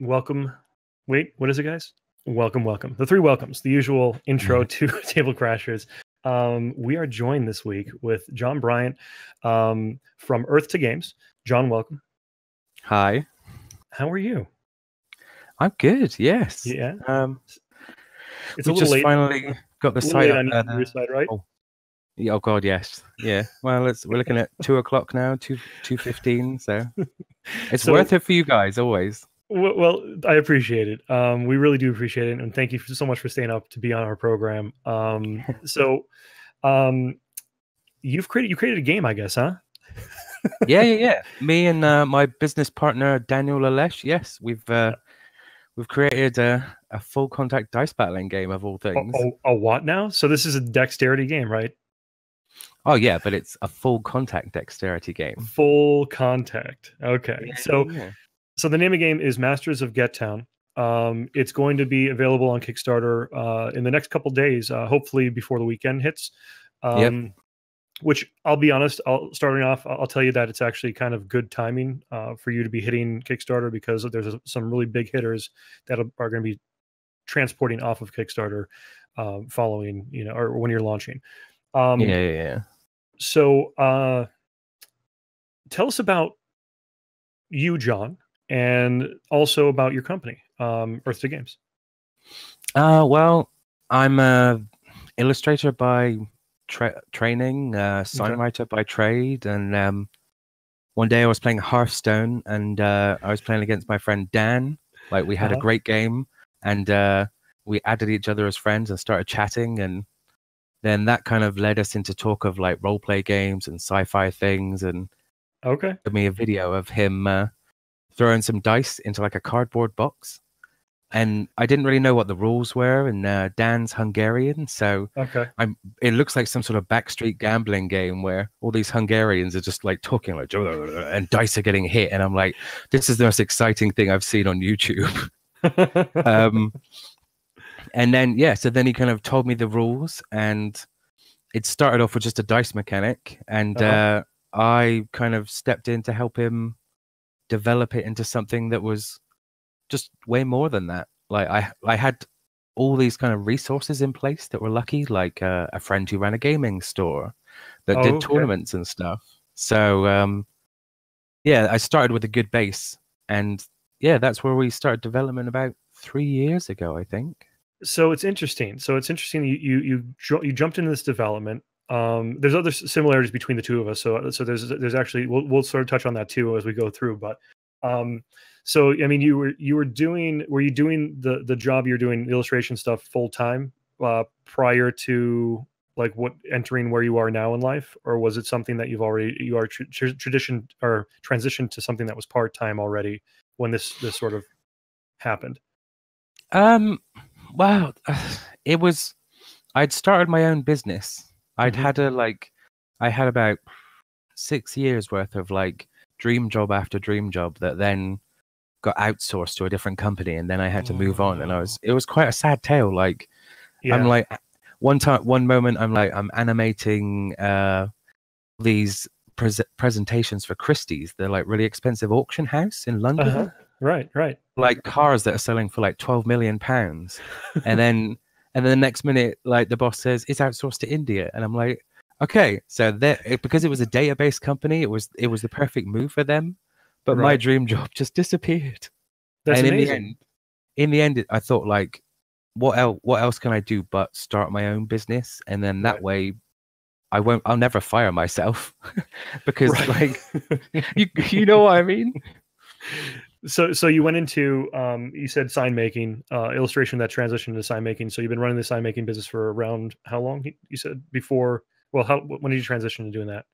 Welcome. Wait, what is it, guys? Welcome, welcome. The three welcomes, the usual intro to Table Crashers. We are joined this week with John Bryant from Earth to Games. John, welcome. Hi. How are you? I'm good. Yes. Yeah. It's we just late. Finally got the site on your side, right? Oh God, yes. Yeah. Well, we're looking at 2:00 now, 2:15. So it's worth it for you guys always. Well, I appreciate it. We really do appreciate it, and thank you so much for staying up to be on our program. You created a game, I guess, huh? Yeah. Me and my business partner Daniel Lalesh. Yes, we've created a full contact dice battling game of all things. A what now? So this is a dexterity game, right? Oh yeah, but it's a full contact dexterity game. Full contact. Okay. Yeah. So the name of the game is Masters of Gettown. It's going to be available on Kickstarter in the next couple days, hopefully before the weekend hits. Which I'll be honest, I'll tell you that it's actually kind of good timing for you to be hitting Kickstarter because there's some really big hitters that are going to be transporting off of Kickstarter following, or when you're launching. Yeah. So tell us about you, John, and also about your company, Earth to Games. Well, I'm a illustrator by training, signwriter by trade, and one day I was playing Hearthstone, and I was playing against my friend Dan. Like we had a great game, and we added each other as friends and started chatting, and then that kind of led us into talk of like role play games and sci-fi things, and gave me a video of him throwing some dice into like a cardboard box, and I didn't really know what the rules were, and Dan's Hungarian, so it looks like some sort of backstreet gambling game where all these Hungarians are just like talking like and dice are getting hit, and I'm like, this is the most exciting thing I've seen on YouTube. And then so then he kind of told me the rules, and it started off with just a dice mechanic, and I kind of stepped in to help him develop it into something that was just way more than that. Like I had all these kind of resources in place that were lucky, like a friend who ran a gaming store that did tournaments and stuff. So I started with a good base, and that's where we started development about 3 years ago, I think. So it's interesting. You jumped into this development. There's other similarities between the two of us. So there's actually we'll sort of touch on that too as we go through. But so I mean, were you doing the job you're doing, illustration stuff, full time prior to like entering where you are now in life, or was it something that you are transitioned to something that was part time already when this sort of happened? Well, it was. I'd started my own business. I had about 6 years worth of like dream job after dream job that then got outsourced to a different company, and then I had to move on, and it was quite a sad tale. Like I'm like one moment I'm animating these presentations for Christie's. They're like really expensive auction house in London. Right. Like cars that are selling for like £12 million, and then the next minute, like the boss says it's outsourced to India, and I'm like, okay, so because it was a database company, it was the perfect move for them, but my dream job just disappeared. That's amazing. In the end, I thought like, what else can I do but start my own business, and then that way, I'll never fire myself because like, you know what I mean. So you went into you said sign making, illustration that transitioned to sign making. So you've been running the sign making business for around how long? You said before. Well, when did you transition to doing that?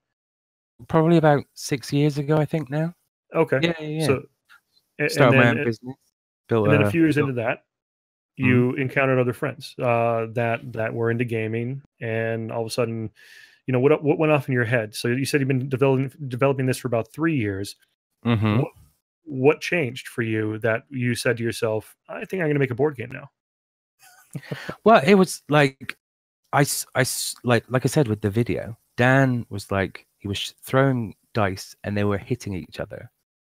Probably about 6 years ago, I think now. Okay. Yeah. So started my own business. And then a few years into that, you encountered other friends that were into gaming, and all of a sudden, what went off in your head? So you said you've been developing this for about 3 years. What changed for you that you said to yourself, I think I'm going to make a board game now? Well, it was like, I like I said with the video, Dan was like, he was throwing dice and they were hitting each other.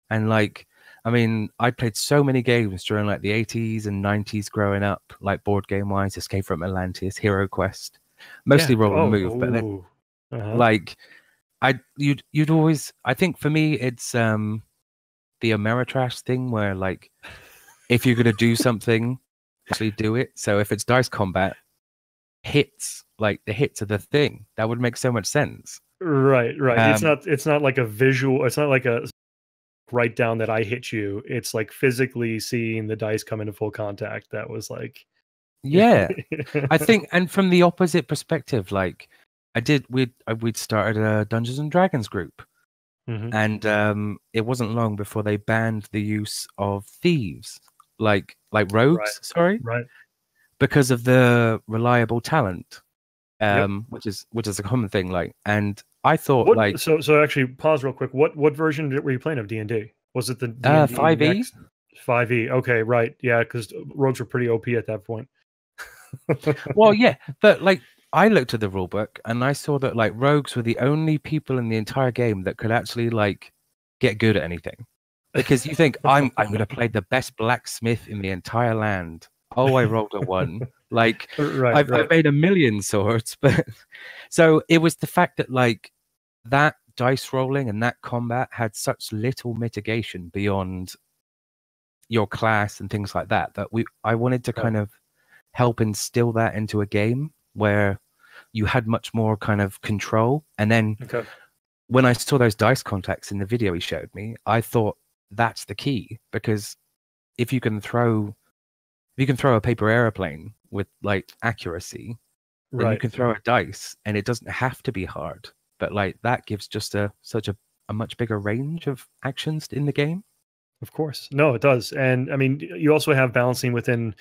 And like, I mean, I played so many games during like the 80s and 90s growing up, like board game wise, Escape from Atlantis, Hero Quest, mostly roll and move. But then, like, you'd always, I think for me, it's the Ameritrash thing where like, if you're gonna do something, actually do it. So if it's dice combat, hits, like the hits are the thing. That would make so much sense. Right. It's not like a visual. It's not like a write down that I hit you. It's like physically seeing the dice come into full contact. That was like, yeah, I think, and from the opposite perspective, like we'd started a Dungeons and Dragons group, and it wasn't long before they banned the use of thieves, like rogues, right, because of the reliable talent, which is a common thing. Like, and I thought so actually pause real quick. What version were you playing of D&D? Was it the D&D 5e? 5e. Okay, right. Yeah, because rogues were pretty OP at that point. Well, yeah, but like I looked at the rulebook and I saw that like rogues were the only people in the entire game that could actually like get good at anything. Because you think I'm going to play the best blacksmith in the entire land. Oh, I rolled a 1. Like I've made 1,000,000 swords, but so it was the fact that like that dice rolling and that combat had such little mitigation beyond your class and things like that I wanted to kind of help instill that into a game where you had much more kind of control. And then when I saw those dice contacts in the video he showed me, I thought that's the key, because if you can throw a paper airplane with like accuracy, then you can throw a dice and it doesn't have to be hard. But like that gives just such a much bigger range of actions in the game. Of course. No, it does. And I mean, you also have balancing within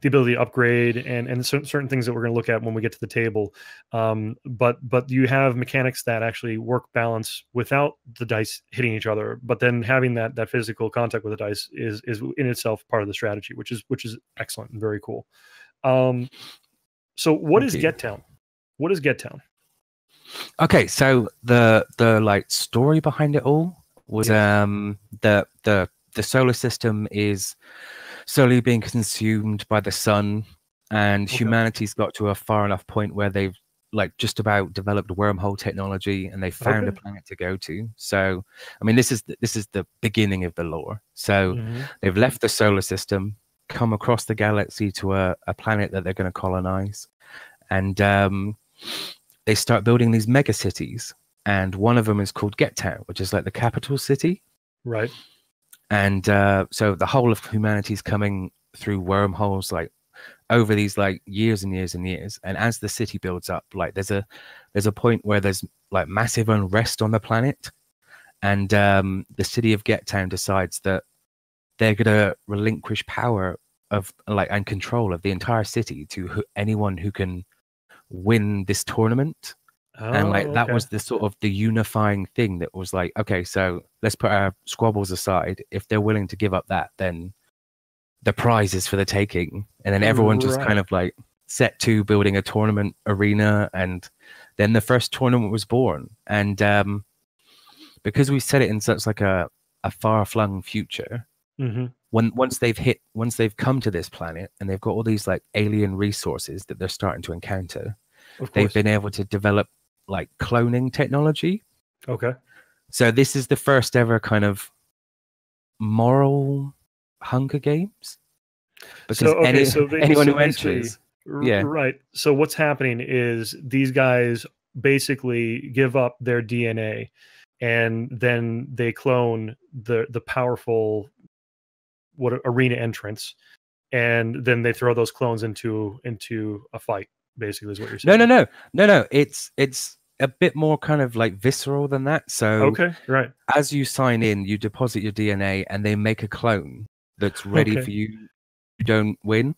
the ability to upgrade and certain things that we're going to look at when we get to the table. But you have mechanics that actually work balance without the dice hitting each other. But then having that physical contact with the dice is in itself part of the strategy, which is excellent and very cool. So what is Gettown? What is Gettown? Okay, so the like story behind it all was the solar system is slowly being consumed by the sun, and humanity's got to a far enough point where they've like just about developed wormhole technology and they found a planet to go to. So I mean, this is the beginning of the lore. So they've left the solar system, come across the galaxy to a planet that they're going to colonize, and they start building these mega cities, and one of them is called Gettown, which is like the capital city. Right. And so the whole of humanity is coming through wormholes, like over these like years and years and years. And as the city builds up, like there's a point where there's like massive unrest on the planet, and the city of Gettown decides that they're gonna relinquish power of like and control of the entire city to anyone who can win this tournament. And like that was the sort of the unifying thing that was like, okay, so let's put our squabbles aside. If they're willing to give up that, then the prize is for the taking. And then everyone just kind of like set to building a tournament arena, and then the first tournament was born. And because we set it in such like a far-flung future, once they've come to this planet and they've got all these like alien resources that they're starting to encounter, they've been able to develop like cloning technology. So this is the first ever kind of moral Hunger Games, because anyone who enters, right. So what's happening is these guys basically give up their DNA, and then they clone the powerful arena entrance, and then they throw those clones into a fight. Basically, is what you're saying. No. It's a bit more kind of like visceral than that. So as you sign in, you deposit your DNA, and they make a clone that's ready for you. You don't win.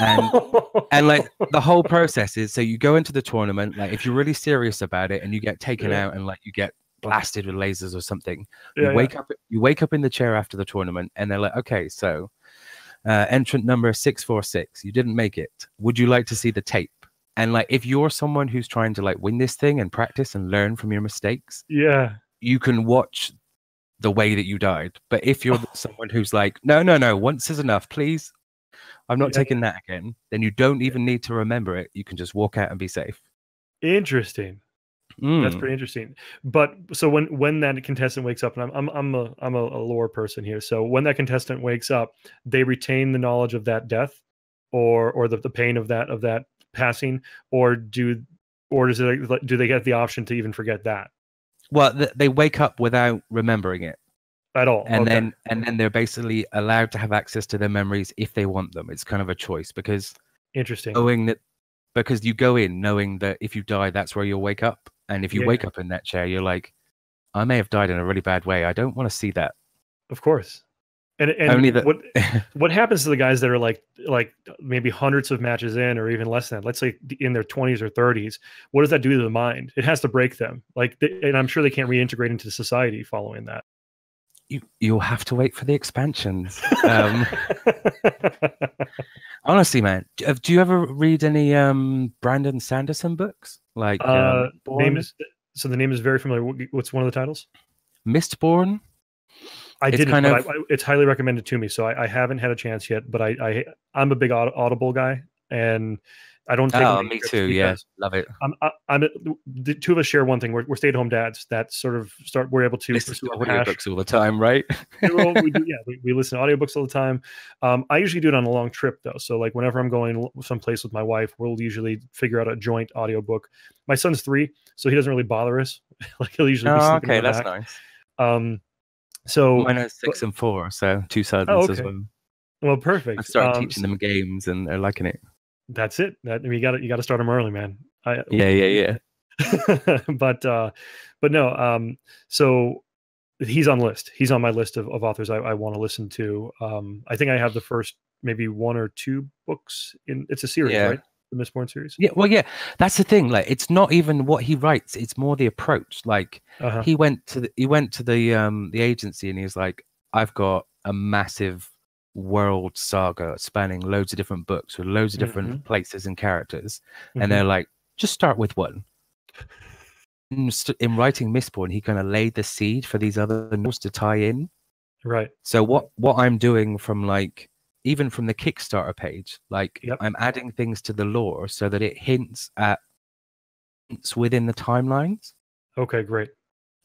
And like the whole process is, so you go into the tournament, like if you're really serious about it and you get taken out and like you get blasted with lasers or something, you wake up in the chair after the tournament, and they're like, okay, so entrant number 646, you didn't make it. Would you like to see the tape? And like if you're someone who's trying to like win this thing and practice and learn from your mistakes, you can watch the way that you died. But if you're someone who's like, no, once is enough, please, I'm not taking that again, then you don't even need to remember it. You can just walk out and be safe. Interesting. That's pretty interesting. But so when that contestant wakes up, and I'm a lore person here, so when that contestant wakes up, they retain the knowledge of that death, or the pain of that passing, or do they get the option to even forget that? Well, they wake up without remembering it At all, and then they're basically allowed to have access to their memories if they want them. It's kind of a choice because because you go in knowing that if you die, that's where you'll wake up. And if you wake up in that chair, you're like, I may have died in a really bad way. I don't want to see that. Of course. And only what happens to the guys that are like maybe hundreds of matches in, or even less than that, let's say in their 20s or 30s, what does that do to the mind? It has to break them. And I'm sure they can't reintegrate into society following that. You'll have to wait for the expansions. Honestly, man, do you ever read any Brandon Sanderson books? Like the name is very familiar. What's one of the titles? Mistborn. I didn't. But it's highly recommended to me, so I haven't had a chance yet. But I'm a big Audible guy, and I don't take. Oh, me too. Yeah, love it. The two of us share one thing. We're stay-at-home dads that sort of we're able to listen to audiobooks all the time, right? We do, yeah. We listen to audiobooks all the time. I usually do it on a long trip though. So like whenever I'm going someplace with my wife, we'll usually figure out a joint audiobook. My son's 3, so he doesn't really bother us. Like he'll usually be sleeping in the back. Nice. So mine are 6 and 4, so 2 silence as well. Well, perfect. I started teaching them games, and they're liking it. That's it. You got to start them early, man. Yeah. But no. So he's on the list. He's on my list of authors I want to listen to. I think I have the first maybe 1 or 2 books in. It's a series, right? The Mistborn series. Yeah. Well, yeah. That's the thing. Like, it's not even what he writes. It's more the approach. Like, he went to the agency, and he was like, I've got a massive world saga spanning loads of different books with loads of different places and characters, and they're like, just start with one. In writing Mistborn, he kind of laid the seed for these other novels to tie in. Right. So what I'm doing from even from the Kickstarter page, I'm adding things to the lore so that it hints within the timelines. Okay, great.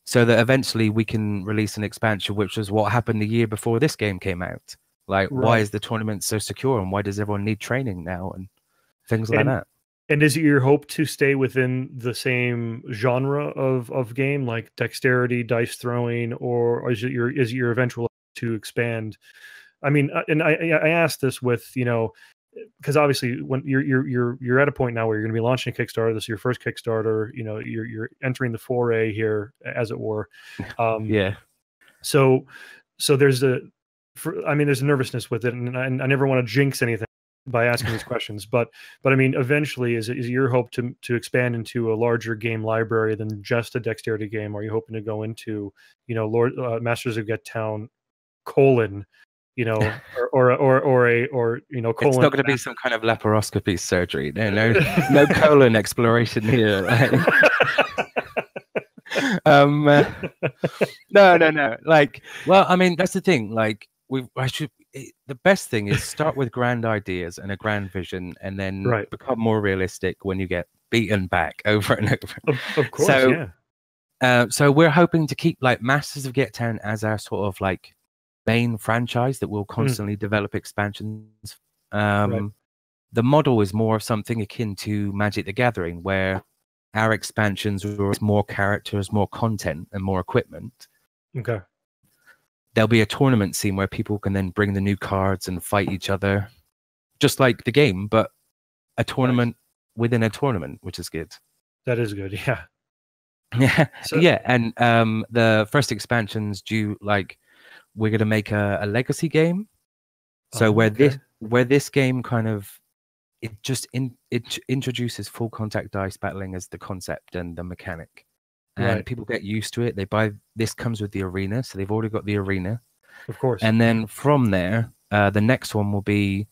So that eventually we can release an expansion, which was what happened the year before this game came out. Like, why is the tournament so secure, and why does everyone need training now, and things like that. And is it your hope to stay within the same genre of game, like dexterity, dice throwing, or is it your eventual to expand? I mean, and I asked this with, because obviously when you're at a point now where you're going to be launching a Kickstarter. This is your first Kickstarter. You're entering the foray here, as it were. Yeah. So there's there's a nervousness with it, and I never want to jinx anything by asking these questions, but I mean, eventually, is your hope to expand into a larger game library than just a dexterity game? Are you hoping to go into, Masters of Gettown, colon, or colon? It's not going to be some kind of laparoscopy surgery. No colon exploration here. No. Like, well, I mean, that's the thing. Like, the best thing is start with grand ideas and a grand vision, and then become more realistic when you get beaten back over and over. Of course, so we're hoping to keep Masters of Gettown as our sort of main franchise that will constantly develop expansions. The model is more of something akin to Magic the Gathering, where our expansions are more characters, more content, and more equipment. Okay. There'll be a tournament scene where people can then bring the new cards and fight each other, just like the game, but a tournament within a tournament, which is good. That is good, yeah. Yeah, and the first expansion's due. We're gonna make a legacy game. So where this game kind of it introduces full contact dice battling as the concept and the mechanic. And people get used to it. They buy this comes with the arena, so they've already got the arena, of course. And then from there, the next one will be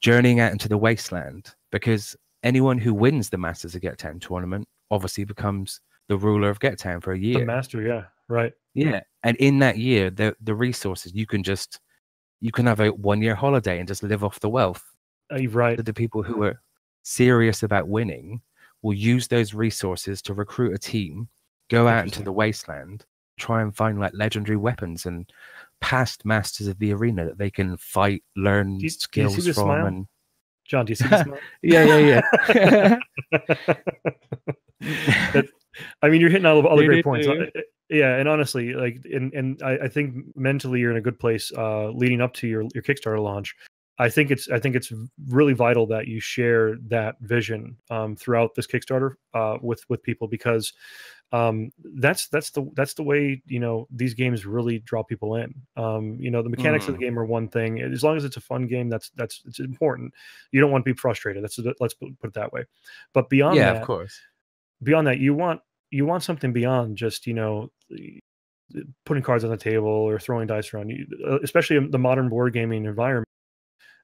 journeying out into the wasteland, because anyone who wins the Masters of Gettown tournament obviously becomes the ruler of Gettown for a year. The master, yeah, right. Yeah, and in that year, the resources you can have a 1-year holiday and just live off the wealth. Right. The people who are serious about winning will use those resources to recruit a team, go out into the wasteland, try and find like legendary weapons and past masters of the arena that they can fight, learn skills do you see the from. Smile? And John, do you see the smile? Yeah. I mean, you're hitting all the great points. Yeah, and honestly, like, and I think mentally you're in a good place leading up to your Kickstarter launch. I think it's really vital that you share that vision throughout this Kickstarter with people, because that's the way, you know, these games really draw people in. You know, the mechanics of the game are one thing. As long as it's a fun game, it's important. You don't want to be frustrated. Let's put it that way. But beyond that, of course, you want something beyond just, you know, putting cards on the table or throwing dice around. Especially in the modern board gaming environment,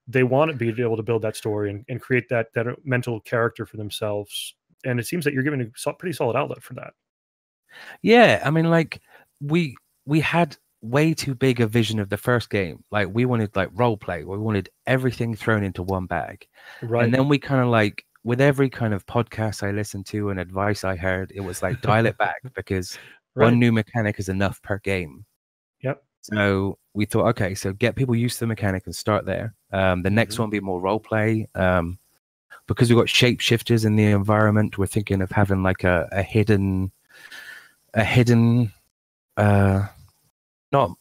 they want to be able to build that story and create that mental character for themselves. And it seems that you're giving a pretty solid outlet for that. Yeah, I mean, like we had way too big a vision of the first game. Like we wanted like role play. We wanted everything thrown into one bag. Right. And then we kind of like, with every kind of podcast I listened to and advice I heard, it was like dial it back, because one new mechanic is enough per game. Yep. So we thought, okay, so get people used to the mechanic and start there. The next one be more role play. Because we've got shapeshifters in the environment, we're thinking of having like a hidden not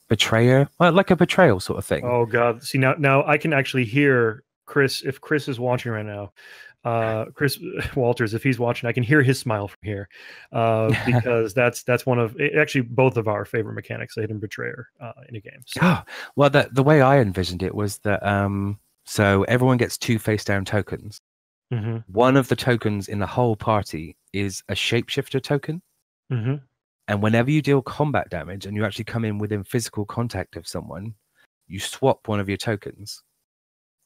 betrayer, like a betrayal sort of thing. Oh God. See, now I can actually hear Chris. If Chris is watching right now, Chris Walters, if he's watching, I can hear his smile from here, because that's one of actually both of our favorite mechanics, a hidden betrayer in a game. So. Well, the way I envisioned it was that so everyone gets 2 face down tokens. One of the tokens in the whole party is a shapeshifter token. And whenever you deal combat damage and you actually come in within physical contact of someone, you swap one of your tokens.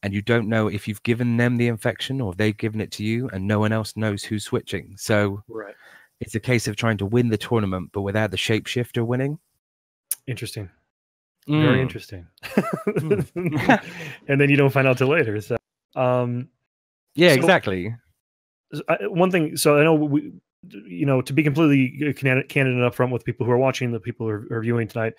And you don't know if you've given them the infection or they've given it to you, and no one else knows who's switching. So it's a case of trying to win the tournament, but without the shapeshifter winning. Interesting. Very interesting. And then you don't find out till later. So, exactly. One thing, so I know you know, to be completely candid and upfront with people who are watching, the people who are viewing tonight,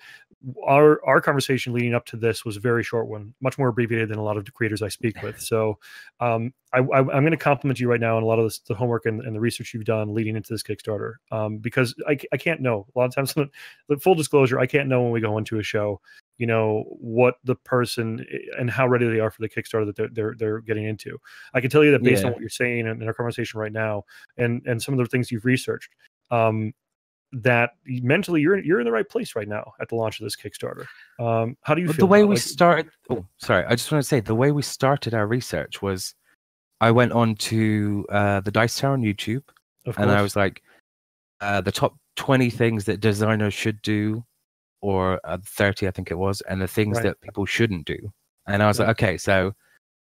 our conversation leading up to this was a very short one, much more abbreviated than a lot of the creators I speak with. So I'm going to compliment you right now on a lot of the homework and the research you've done leading into this Kickstarter, because I can't know. A lot of times, the full disclosure, I can't know when we go into a show, you know, what the person and how ready they are for the Kickstarter that they're getting into. I can tell you that based on what you're saying in our conversation right now, and some of the things you've researched, that mentally you're in the right place right now at the launch of this Kickstarter. How do you feel? The way we started, I just want to say the way we started our research was, I went on to the Dice Tower on YouTube, and I was like, the top 20 things that designers should do, or 30, I think it was, and the things that people shouldn't do. And I was like, okay, so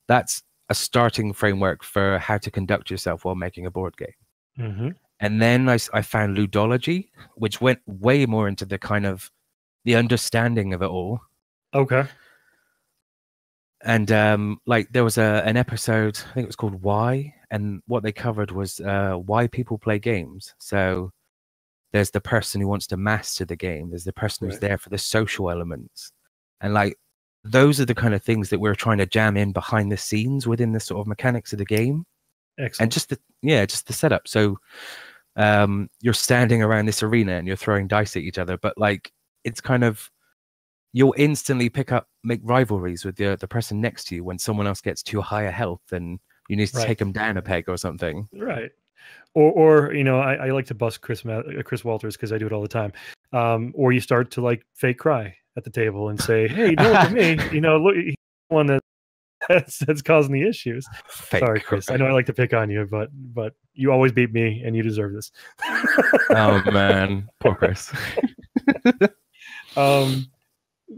that's a starting framework for how to conduct yourself while making a board game. And then I found ludology, which went way more into the kind of the understanding of it all. Okay. And like there was an episode, I think it was called Why, and what they covered was why people play games. So there's the person who wants to master the game. There's the person who's there for the social elements. And like, those are the kind of things that we're trying to jam in behind the scenes within the sort of mechanics of the game. Excellent. And just the setup. So you're standing around this arena and you're throwing dice at each other, but like, it's kind of, you'll instantly make rivalries with the person next to you when someone else gets too high a health and you need to take them down a peg or something. Right. Or you know, I like to bust Chris Walters because I do it all the time. Or you start to like fake cry at the table and say, "Hey, don't look at me. You know, look, he's the one that's causing the issues." Sorry, Chris. Cry. I know I like to pick on you, but you always beat me, and you deserve this. Oh man, poor Chris.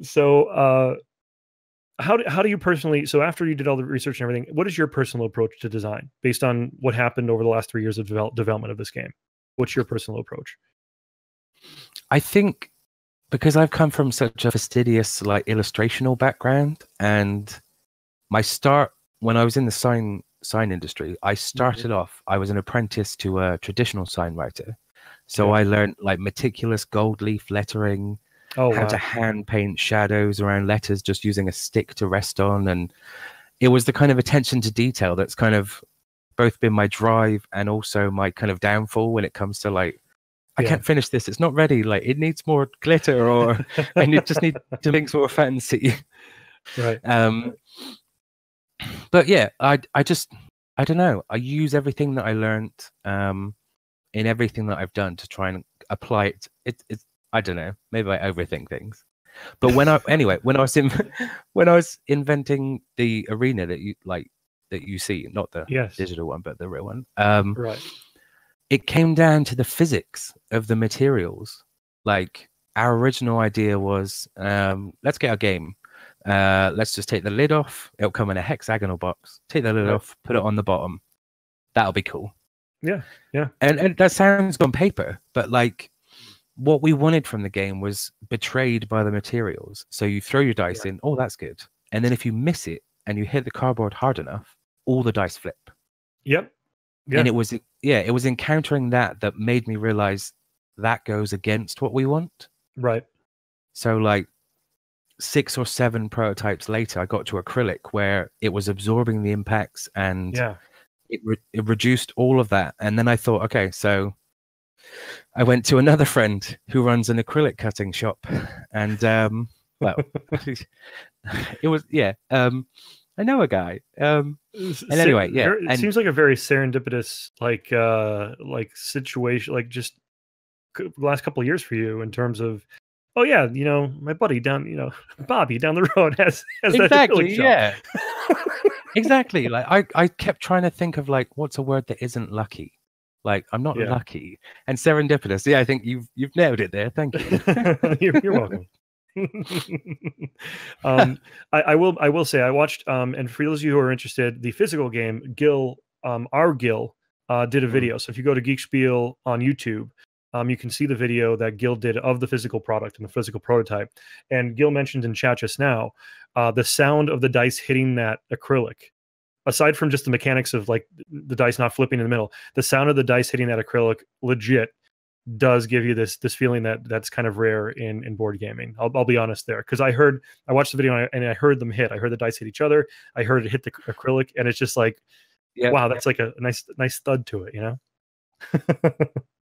So how do you personally, so after you did all the research and everything, what is your personal approach to design based on what happened over the last 3 years of development of this game? What's your personal approach? I think because I've come from such a fastidious, like, illustrational background, and my start when I was in the sign industry, I started off. I was an apprentice to a traditional sign writer, so I learned like meticulous gold leaf lettering, how to hand paint shadows around letters just using a stick to rest on, and it was the kind of attention to detail that's kind of both been my drive and also my kind of downfall when it comes to like, I can't finish this. It's not ready. Like it needs more glitter, or I just need to make more fancy. Right. But yeah, I don't know. I use everything that I learned in everything that I've done to try and apply it. It's I don't know. Maybe I overthink things. But when I was inventing the arena that you see, not the digital one, but the real one. Right. It came down to the physics of the materials. Like our original idea was, let's get a game. Let's just take the lid off. It'll come in a hexagonal box. Take the lid off, put it on the bottom. That'll be cool. Yeah, yeah. And that sounds good on paper, but like what we wanted from the game was betrayed by the materials. So you throw your dice in. Oh, that's good. And then if you miss it and you hit the cardboard hard enough, all the dice flip. Yep. Yeah. And it was encountering that made me realize that goes against what we want. Right. So like 6 or 7 prototypes later, I got to acrylic where it was absorbing the impacts and it reduced all of that. And then I thought, okay, so I went to another friend who runs an acrylic cutting shop, and well, it was I know a guy. And anyway, it seems like a very serendipitous like situation, like just the last couple of years for you in terms of, oh yeah, my buddy down, Bobby down the road has exactly, that exactly. Like I kept trying to think of like what's a word that isn't lucky. Like I'm not lucky, and serendipitous. Yeah, I think you've nailed it there. Thank you. You're welcome. I will say I watched and for those of you who are interested, the physical game, Gil, our Gil, did a video. So if you go to Geek Spiel on YouTube, you can see the video that Gil did of the physical product and the physical prototype. And Gil mentioned in chat just now the sound of the dice hitting that acrylic. Aside from just the mechanics of like the dice not flipping in the middle, the sound of the dice hitting that acrylic legit does give you this feeling that's kind of rare in board gaming. I'll be honest there, because I watched the video and I heard them hit. I heard the dice hit each other. I heard it hit the acrylic, and it's just like, wow, that's like a nice thud to it,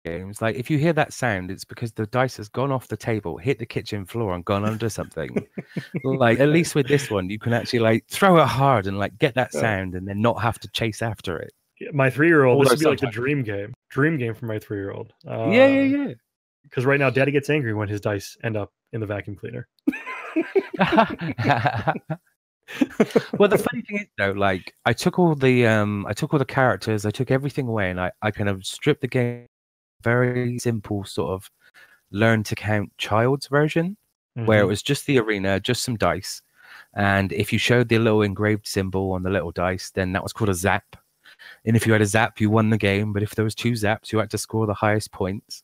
Games like if you hear that sound, it's because the dice has gone off the table, hit the kitchen floor, and gone under something. Like at least with this one, you can actually like throw it hard and like get that sound, and then not have to chase after it. My 3-year-old, this would be like the dream game for my 3-year-old. Yeah. Because right now, Daddy gets angry when his dice end up in the vacuum cleaner. Well, the funny thing is though, like I took all the characters, I took everything away, and I kind of stripped the game. Very simple sort of learn to count child's version, where it was just the arena, just some dice, and if you showed the little engraved symbol on the little dice, then that was called a zap. And if you had a zap, you won the game. But if there was 2 zaps, you had to score the highest points.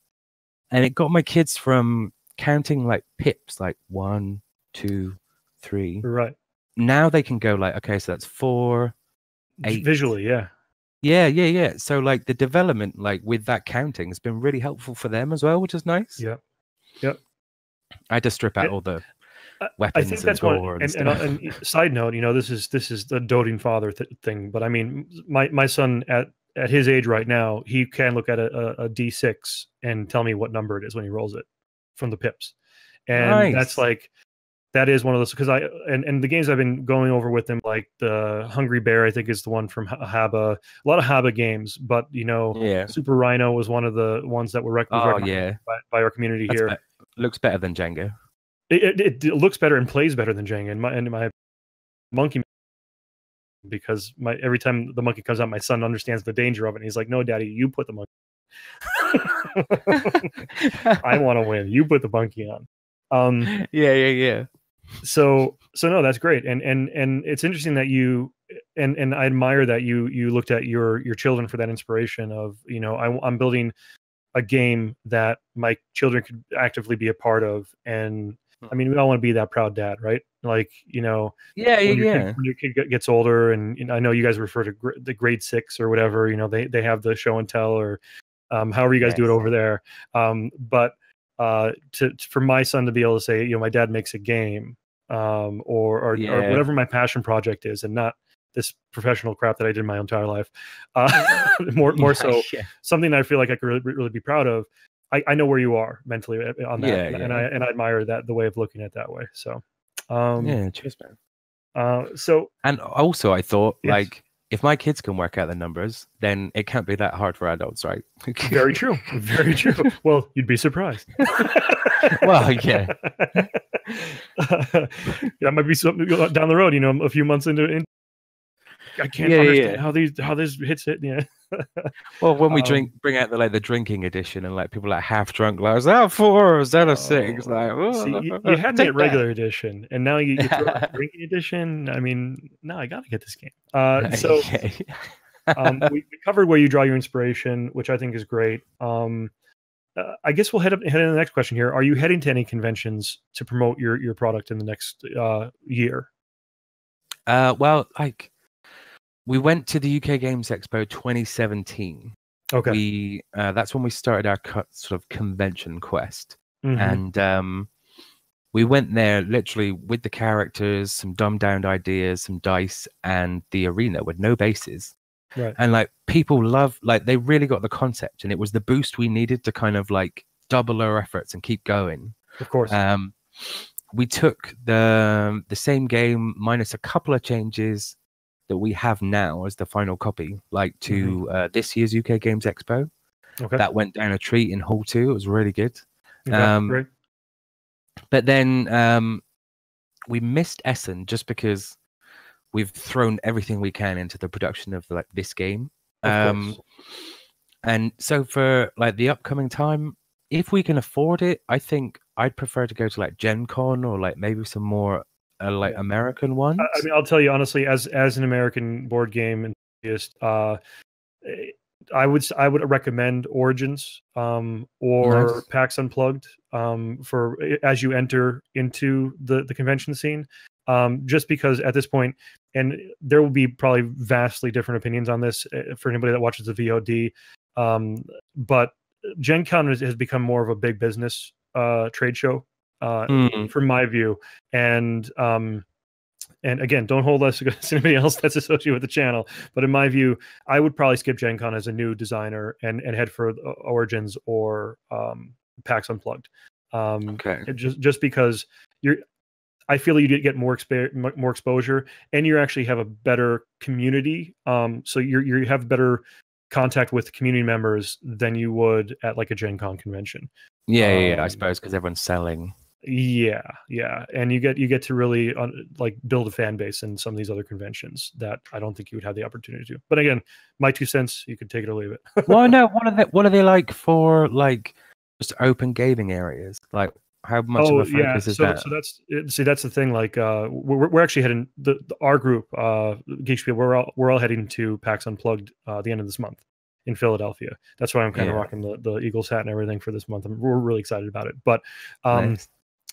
And it got my kids from counting like pips, like 1, 2, 3. Right. Now they can go like, okay, so that's 4, 8. Visually, yeah. Yeah. So like the development, like with that counting, has been really helpful for them as well, which is nice. Yep. I had to strip out all the weapons. I think that's one. And side note, this is the doting father thing. But I mean, my son at his age right now, he can look at a D6 and tell me what number it is when he rolls it from the pips, and that's like. That is one of those, because and the games I've been going over with him, like the Hungry Bear, I think is the one from Haba. A lot of Haba games, but Super Rhino was one of the ones that were recommended by our community here. Looks better than Jenga. It looks better and plays better than Jenga. And my monkey, because every time the monkey comes out, my son understands the danger of it. And he's like, "No, Daddy, you put the monkey. I want to win. You put the monkey on." Yeah. So no, that's great, and it's interesting that you and I admire that you looked at your children for that inspiration of I'm building a game that my children could actively be a part of. And I mean, we all want to be that proud dad, right? Like, you know, when your kid gets older, and I know you guys refer to the grade 6 or whatever, you know, they have the show and tell, or however you guys do it over there. But for my son to be able to say, you know, my dad makes a game, or whatever my passion project is, and not this professional crap that I did my entire life. More so something that I feel like I could really be proud of. I know where you are mentally on that, and I admire that, the way of looking at it that way. So, cheers, man. So, and also I thought, like, if my kids can work out the numbers, then it can't be that hard for adults, right? Very true. Very true. Well, you'd be surprised. Well, yeah. That might be something down the road, you know, a few months into. I can't understand how this hits it. Yeah. Well, when we bring out the drinking edition, and like people like half drunk, like, is that a 4 or is that a 6? Like, see, you had me at regular edition, and now you throw out drinking edition. I mean, no, I gotta get this game. So we covered where you draw your inspiration, which I think is great. I guess we'll head into the next question here. Are you heading to any conventions to promote your product in the next year? Well, like, we went to the UK Games Expo 2017. Okay. That's when we started our sort of convention quest. And we went there literally with the characters, some dumbed down ideas, some dice, and the arena with no bases. Right. And like, people they really got the concept, and it was the boost we needed to kind of like double our efforts and keep going. Of course. We took the same game minus a couple of changes that we have now as the final copy, like to this year's UK Games Expo. Okay. That went down a treat in Hall 2. It was really good. Great. But then we missed Essen just because we've thrown everything we can into the production of like this game. And so for like the upcoming time, if we can afford it, I think I'd prefer to go to like Gen Con, or like maybe some more American ones. I mean, I'll tell you honestly, as an American board game enthusiast, I would recommend Origins or PAX Unplugged for as you enter into the convention scene. Just because at this point, and there will be probably vastly different opinions on this for anybody that watches the VOD, but Gen Con has become more of a big business trade show. From my view, and again, don't hold us against anybody else that's associated with the channel, but in my view, I would probably skip Gen Con as a new designer and head for Origins or PAX Unplugged. Just because I feel you get more exposure, and you actually have a better community. So you have better contact with community members than you would at like a Gen Con convention. I suppose because everyone's selling. Yeah, and you get to really like build a fan base in some of these other conventions that I don't think you would have the opportunity to. But again, my 2 cents, you could take it or leave it. Well, no, what are they like for like just open gaming areas? Like, how much of a focus is that? So that's the thing. Like, we're actually heading our group, Geek Spiel, we're all heading to PAX Unplugged the end of this month in Philadelphia. That's why I'm kind of rocking the Eagles hat and everything for this month. We're really excited about it. But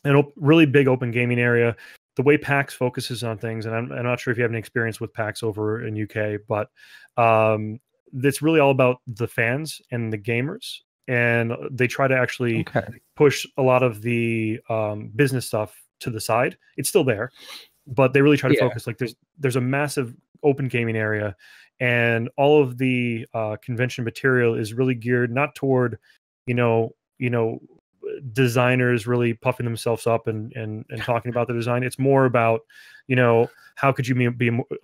a really big open gaming area. The way PAX focuses on things, and I'm not sure if you have any experience with PAX over in UK, but it's really all about the fans and the gamers. And they try to actually push a lot of the business stuff to the side. It's still there, but they really try to focus. Like there's a massive open gaming area, and all of the convention material is really geared not toward, you know, designers really puffing themselves up and talking about the design. It's more about, you know, how could you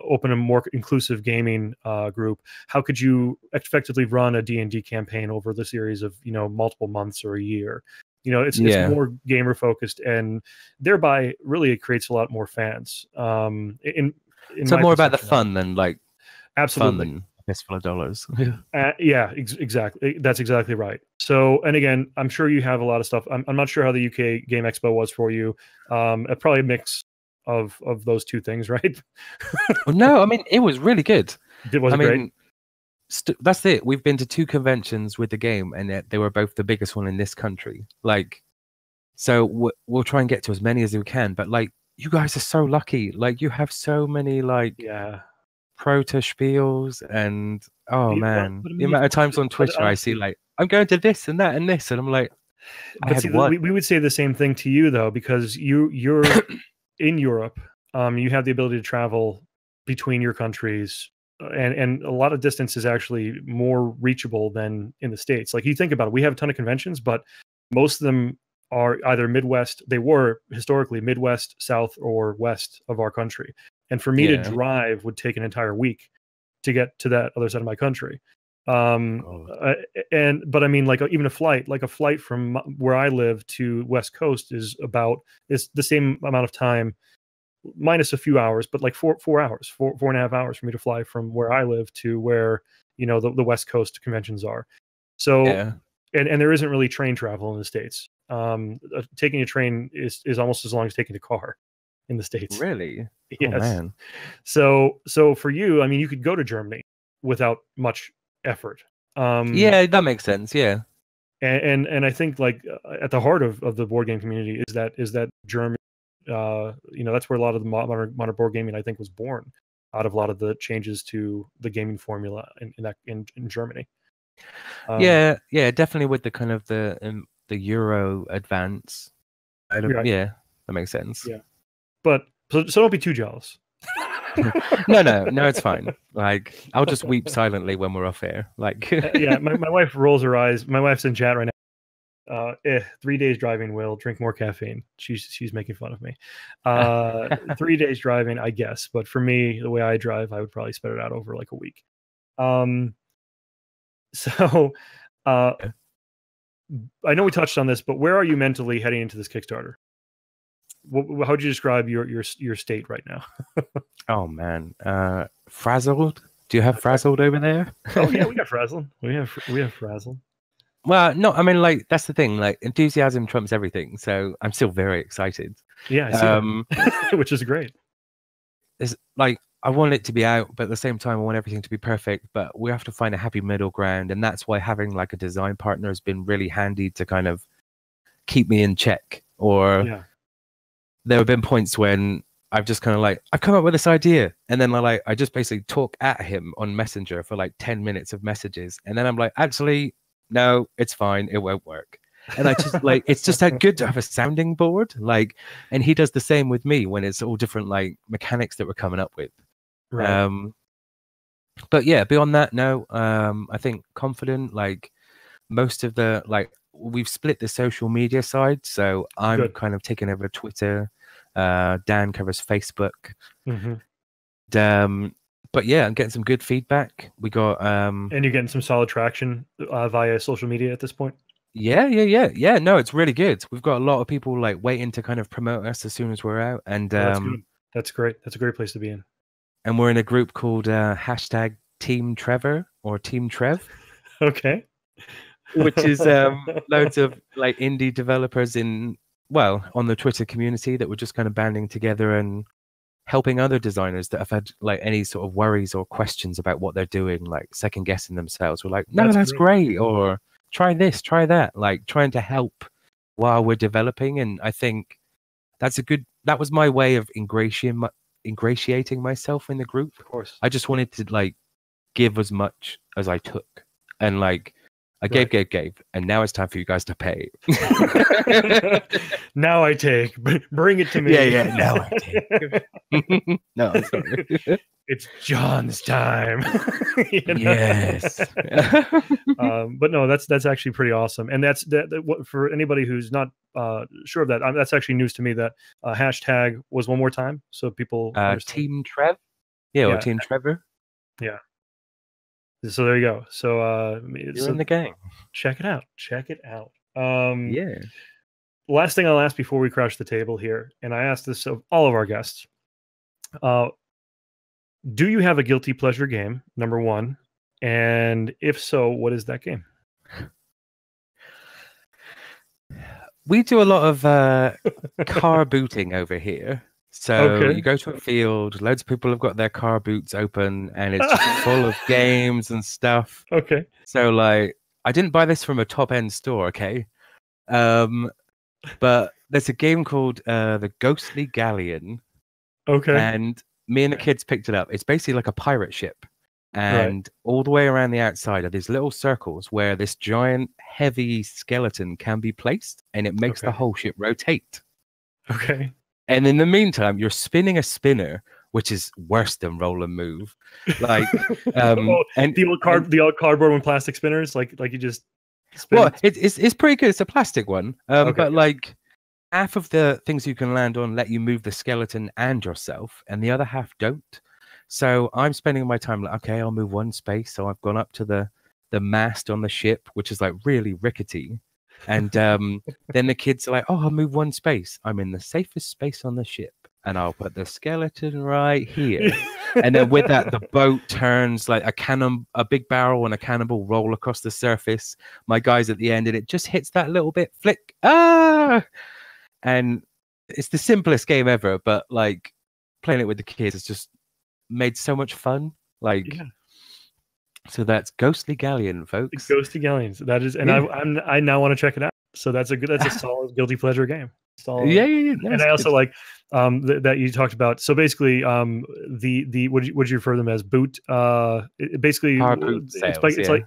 open a more inclusive gaming group? How could you effectively run a D&D campaign over the series of, you know, multiple months or a year? You know, it's more gamer focused, and thereby really it creates a lot more fans. So more about the fun than like absolutely. Fun than a fistful of dollars. Exactly. That's exactly right. So, and again, I'm sure you have a lot of stuff. I'm not sure how the UK Game Expo was for you. Probably a mix of those two things, right? Well, no, I mean, it was really good. Was it great? that's it. We've been to 2 conventions with the game, and they were both the biggest one in this country. Like, so we'll try and get to as many as we can. But like, you guys are so lucky. Like, you have so many like proto spiels, and man, but I the mean, amount of times on Twitter I see like, I'm going to this and that and this, and I'm like, but see, we would say the same thing to you though, because you're in Europe. You have the ability to travel between your countries, and a lot of distance is actually more reachable than in the States. Like, you think about it, we have a ton of conventions, but most of them are either Midwest. They were historically Midwest, South, or West of our country. And for me to drive would take an entire week to get to that other side of my country. But I mean, like, even a flight from where I live to West Coast is the same amount of time, minus a few hours, but like 4 hours, 4.5 hours for me to fly from where I live to where, the West Coast conventions are. So, and there isn't really train travel in the States. Taking a train is almost as long as taking a car in the States. Really? Yes. Oh, man. So for you, I mean, you could go to Germany without much effort. Yeah, that makes sense. Yeah. And I think, like, at the heart of the board game community is that German, that's where a lot of the modern board gaming, I think, was born, out of a lot of the changes to the gaming formula in Germany. Yeah, definitely with the kind of the Euro advance. Yeah, that makes sense. Yeah, but so don't be too jealous. No, it's fine. Like, I'll just weep silently when we're off air. Like, yeah, my wife rolls her eyes. My wife's in chat right now. 3 days driving will drink more caffeine. She's making fun of me. 3 days driving, I guess, but for me, the way I drive, I would probably spread it out over like a week. So, I know we touched on this, but where are you mentally heading into this Kickstarter? How would you describe your state right now? Oh man, frazzled. Do you have frazzled over there? Oh yeah, we got frazzled. We have frazzled. Well, no, I mean, like, that's the thing. Like, enthusiasm trumps everything. So I'm still very excited. Yeah, I see that. Which is great. It's like, I want it to be out, but at the same time, I want everything to be perfect. But we have to find a happy middle ground, and that's why having like a design partner has been really handy to kind of keep me in check. Or there have been points when I've just kind of like, I've come up with this idea, and then I just basically talk at him on Messenger for like 10 minutes of messages, and then I'm like, actually, no, it's fine, it won't work. And I just like, it's just that good to have a sounding board. Like, and he does the same with me when it's all different like mechanics that we're coming up with. Right. But yeah, beyond that, no, I think confident. Like, most of the, like, we've split the social media side, so I'm kind of taking over Twitter. Dan covers Facebook. But yeah, I'm getting some good feedback. We got and you're getting some solid traction via social media at this point. Yeah. No, it's really good. We've got a lot of people like waiting to kind of promote us as soon as we're out, and that's good. That's great. That's a great place to be in. And we're in a group called hashtag Team Trevor or Team Trev. Okay. Which is loads of like indie developers on the Twitter community that were just kind of banding together and helping other designers that have had like any sort of worries or questions about what they're doing, like second guessing themselves. We're like, no, that's great. Or try this, try that, like trying to help while we're developing. And I think that was my way of ingratiating myself in the group. Of course. I just wanted to like give as much as I took, and like I gave, and now it's time for you guys to pay. Now I take. Bring it to me. Yeah. Now I take. No, I'm sorry. It's John's time. Yes. But no, that's actually pretty awesome, and that's for anybody who's not sure of that. That's actually news to me. That hashtag was one more time, so people. Team Trev. Yeah, or Team Trevor. Yeah. So there you go. So you're in the game. Check it out. Yeah. Last thing I'll ask before we crash the table here, and I ask this of all of our guests. Do you have a guilty pleasure game, number one? And if so, what is that game? We do a lot of car booting over here. So you go to a field, loads of people have got their car boots open, and it's just full of games and stuff. Okay. So like, I didn't buy this from a top end store, okay? But there's a game called The Ghostly Galleon. Okay. And me and the kids picked it up. It's basically like a pirate ship. And Right. all the way around the outside are these little circles where this giant, heavy skeleton can be placed, and it makes the whole ship rotate. Okay. And in the meantime, you're spinning a spinner, which is worse than roll and move. Like, and the old cardboard and plastic spinners, like you just spin. Well, it's pretty good. It's a plastic one, but like half of the things you can land on let you move the skeleton and yourself, and the other half don't. So I'm spending my time like, okay, I'll move one space. So I've gone up to the mast on the ship, which is like really rickety. And then the kids are like, oh, I'll move one space. I'm in the safest space on the ship, and I'll put the skeleton right here. And then with that, the boat turns like a big barrel and a cannonball roll across the surface. My guy's at the end, and it just hits that little bit, flick. And it's the simplest game ever, but like playing it with the kids has just made so much fun. Like, so that's Ghostly Galleon, folks. Ghostly Galleons. That is, and I now want to check it out. So that's a solid guilty pleasure game. Solid. Yeah. And I also like that you talked about. So basically, the would you refer them as boot? Basically, car boot sales, it's like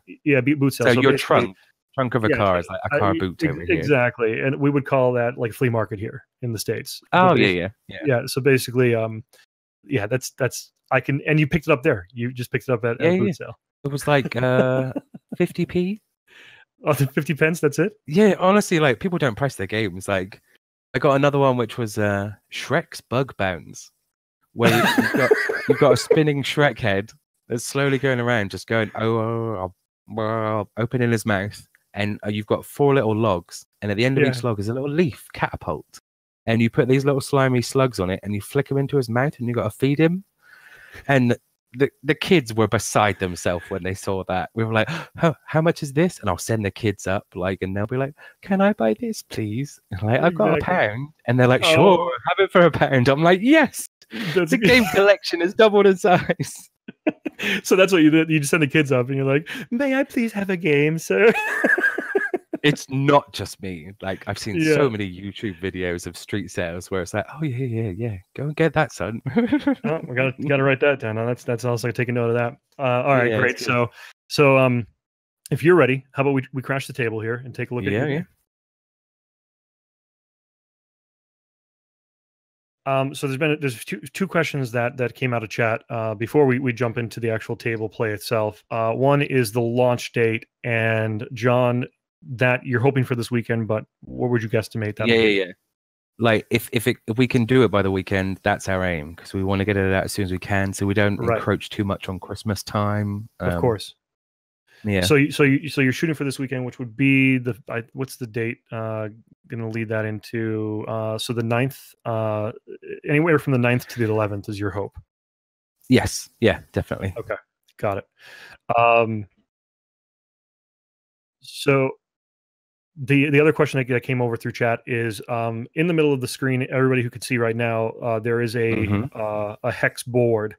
boot sales. So your trunk of a car is like a car boot over here. Exactly, and we would call that like flea market here in the States. Oh yeah. So basically, that's I can, and you picked it up there. You just picked it up at a boot sale. It was like 50p. Oh, the 50 pence. That's it. Yeah, honestly, like people don't price their games. Like I got another one which was Shrek's Bug Bounce, where you've got a spinning Shrek head that's slowly going around, just going opening his mouth, and you've got 4 little logs, and at the end of each log is a little leaf catapult, and you put these little slimy slugs on it, and you flick them into his mouth, and you got to feed him. And the kids were beside themselves when they saw that. We were like, how much is this? And I'll send the kids up, like, and they'll be like, can I buy this, please? And like, I've got £1. And they're like, sure, have it for £1. I'm like, yes, the game collection is double the size. So that's what you did. You just send the kids up and you're like, may I please have a game, sir? It's not just me. Like I've seen so many YouTube videos of street sales where it's like, oh yeah, go and get that, son. Oh, we gotta write that down. Now that's also taking note of that. All right, great. So if you're ready, how about we crash the table here and take a look at your game? So there's two questions that came out of chat before we jump into the actual table play itself. One is the launch date, and John, that you're hoping for this weekend, but what would you guesstimate that? Yeah. Like if we can do it by the weekend, that's our aim, because we want to get it out as soon as we can, so we don't encroach too much on Christmas time. Of course. Yeah. So you're shooting for this weekend, which would be what's the date? Going to lead that into so the 9th, anywhere from the 9th to the 11th is your hope. Yes. Yeah. Definitely. Okay. Got it. So the other question that came over through chat is in the middle of the screen, everybody who can see right now, there is a hex board.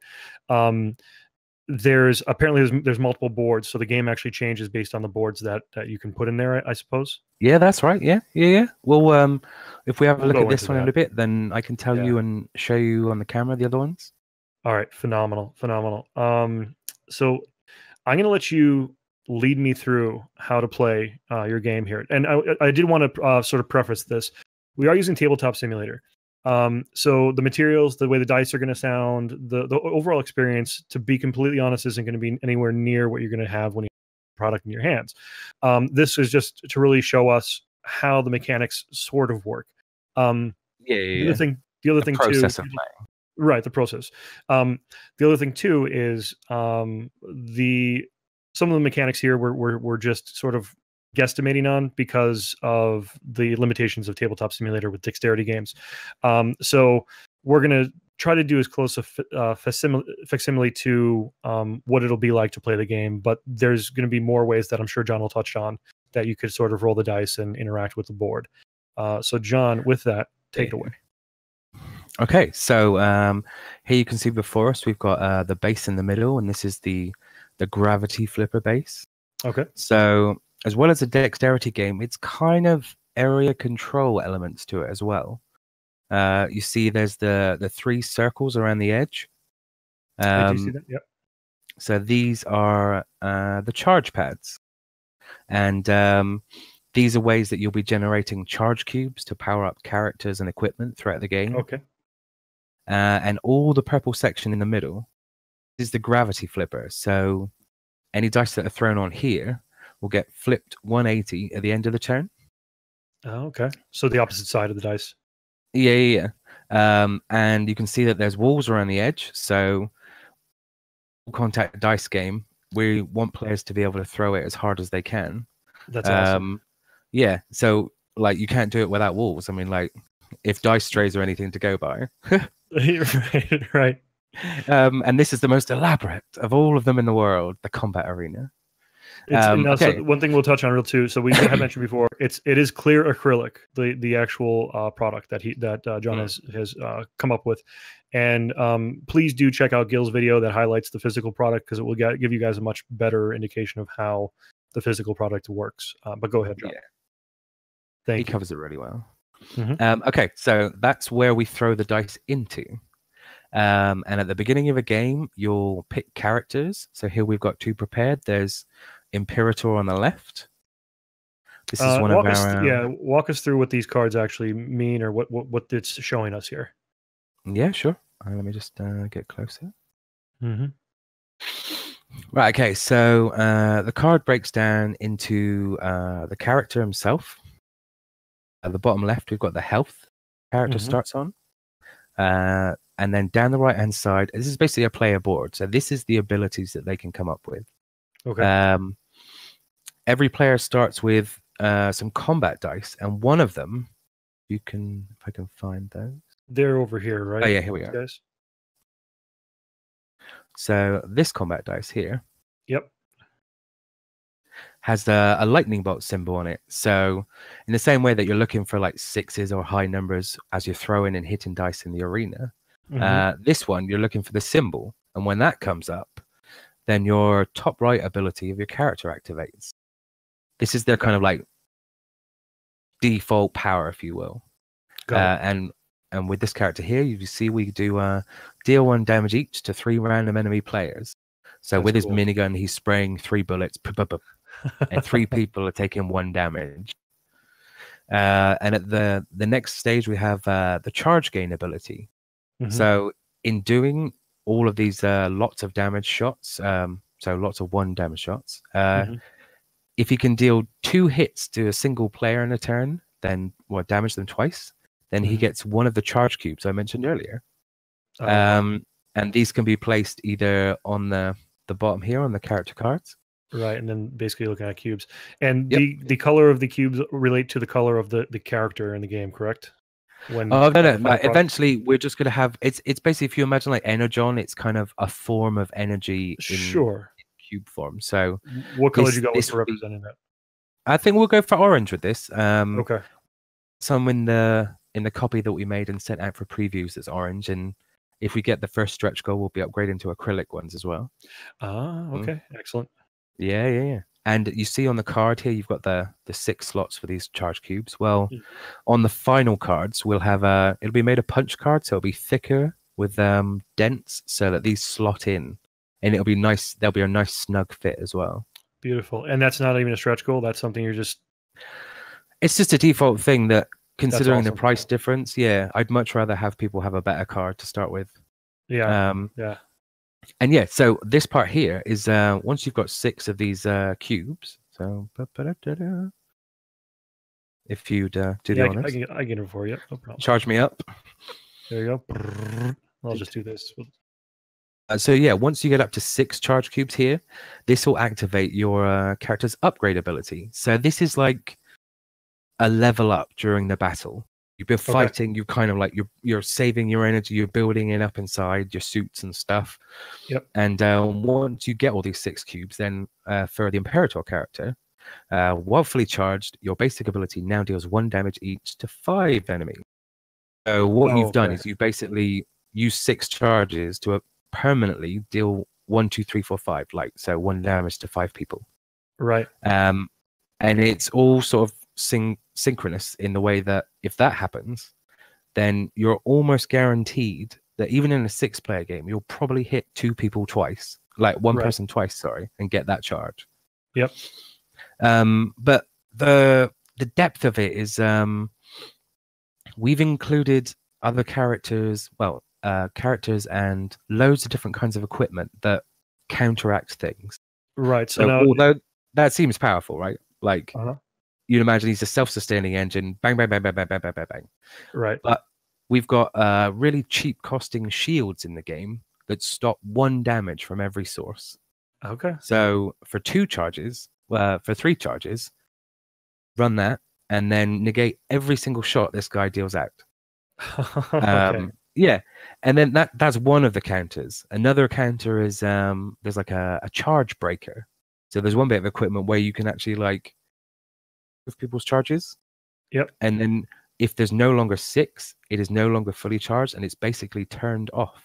There's multiple boards, so the game actually changes based on the boards that you can put in there, I suppose. Yeah, that's right. Yeah. Well, if we have a look at this one in a bit, then I can tell you and show you on the camera the other ones. All right, phenomenal. So I'm going to let you lead me through how to play your game here. And I did want to sort of preface this. We are using Tabletop Simulator. So the materials, the way the dice are going to sound, the overall experience, to be completely honest, isn't going to be anywhere near what you're going to have when you have the product in your hands. This is just to really show us how the mechanics sort of work. The other thing process too, of playing. Right, the process. The other thing too is some of the mechanics here we're just sort of guesstimating on because of the limitations of Tabletop Simulator with dexterity games. So we're going to try to do as close a facsimile to what it'll be like to play the game, but there's going to be more ways that I'm sure John will touch on that you could sort of roll the dice and interact with the board. So John, with that, take it away. Okay, so here you can see before us we've got the base in the middle, and this is the gravity flipper base. Okay. So as well as a dexterity game, it's kind of area control elements to it as well. You see there's the 3 circles around the edge. I do see that. Yep. So these are the charge pads. And these are ways that you'll be generating charge cubes to power up characters and equipment throughout the game. Okay. And all the purple section in the middle is the gravity flipper. So any dice that are thrown on here will get flipped 180 at the end of the turn. Oh, okay. So the opposite side of the dice. Yeah. And you can see that there's walls around the edge. So contact dice game, we want players to be able to throw it as hard as they can. That's awesome. Yeah. So like you can't do it without walls. I mean, like if dice strays are anything to go by. Right. And this is the most elaborate of all of them in the world, the combat arena. So one thing we'll touch on real too. So we have mentioned before, it is clear acrylic, the actual product that John has come up with, and please do check out Gil's video that highlights the physical product, because it will give you guys a much better indication of how the physical product works. But go ahead, John. Yeah, he covers it really well. Mm-hmm. Okay, so that's where we throw the dice into. And at the beginning of a game, you'll pick characters. So here we've got 2 prepared. There's Imperator on the left. This is one of our... walk us through what these cards actually mean, or what it's showing us here. Yeah, sure. Let me just get closer. Mm-hmm. Right, okay. So the card breaks down into the character himself. At the bottom left, we've got the health character starts on. And then down the right-hand side, this is basically a player board. So this is the abilities that they can come up with. Okay. Every player starts with some combat dice, and one of them, if I can find those. They're over here, right? Oh yeah, here we are. Guys. So this combat dice here. Yep. Has a lightning bolt symbol on it. So in the same way that you're looking for like 6s or high numbers as you're throwing and hitting dice in the arena, this one you're looking for the symbol, and when that comes up, then your top right ability of your character activates. This is their kind of like default power, if you will. And with this character here, you see we do deal 1 damage each to 3 random enemy players. So that's with his minigun, he's spraying 3 bullets, and 3 people are taking 1 damage. And at the next stage, we have the charge gain ability. So in doing all of these lots of damage shots, so lots of 1 damage shots, if you can deal 2 hits to a single player in a turn, then damage them twice, then he gets 1 of the charge cubes I mentioned earlier. And these can be placed either on the bottom here on the character cards. Right, and then basically looking at cubes. And the color of the cubes relate to the color of the character in the game, correct? No. Eventually, we're just going to have... It's basically, if you imagine like Energon, it's kind of a form of energy in cube form. So what color did you go with for representing that? I think we'll go for orange with this. Okay. Some in the copy that we made and sent out for previews that's orange, and if we get the first stretch goal, we'll be upgrading to acrylic ones as well. Okay. Excellent. Yeah. And you see on the card here, you've got the 6 slots for these charge cubes. Well, on the final cards, we'll have it'll be made of punch cards, so it'll be thicker with dents, so that these slot in, and it'll be nice. There'll be a nice snug fit as well. Beautiful. And that's not even a stretch goal. That's something you're just... It's just a default thing that, considering the price difference, I'd much rather have people have a better card to start with. Yeah. And so this part here is once you've got 6 of these cubes. So if you'd do the honors, I get it for you. No problem. Charge me up. There you go. I'll just do this. So once you get up to 6 charge cubes here, this will activate your character's upgrade ability. So this is like a level up during the battle. You've been fighting, you kind of like you're saving your energy, you're building it up inside your suits and stuff. Yep. And once you get all these 6 cubes, then for the Imperator character, while fully charged, your basic ability now deals 1 damage each to 5 enemies. So what you've done okay. is you basically use 6 charges to permanently deal 1, 2, 3, 4, 5, like so 1 damage to 5 people. Right. And it's all sort of synchronous in the way that if that happens, then you're almost guaranteed that even in a 6-player game, you'll probably hit 2 people twice, like one Right. person twice, sorry, and get that charge. Yep. But the depth of it is we've included other characters, characters and loads of different kinds of equipment that counteract things. Right. So So now, although that seems powerful, right? Like uh-huh. you'd imagine he's a self-sustaining engine, bang, bang, bang, bang, bang, bang, bang, bang, bang. Right. But we've got really cheap costing shields in the game that stop 1 damage from every source. Okay. So for 3 charges, run that and then negate every single shot this guy deals out. Okay. Yeah, and then that's one of the counters. Another counter is there's like a charge breaker. So there's one bit of equipment where you can actually like with people's charges. Yep. And then if there's no longer 6, it is no longer fully charged and it's basically turned off.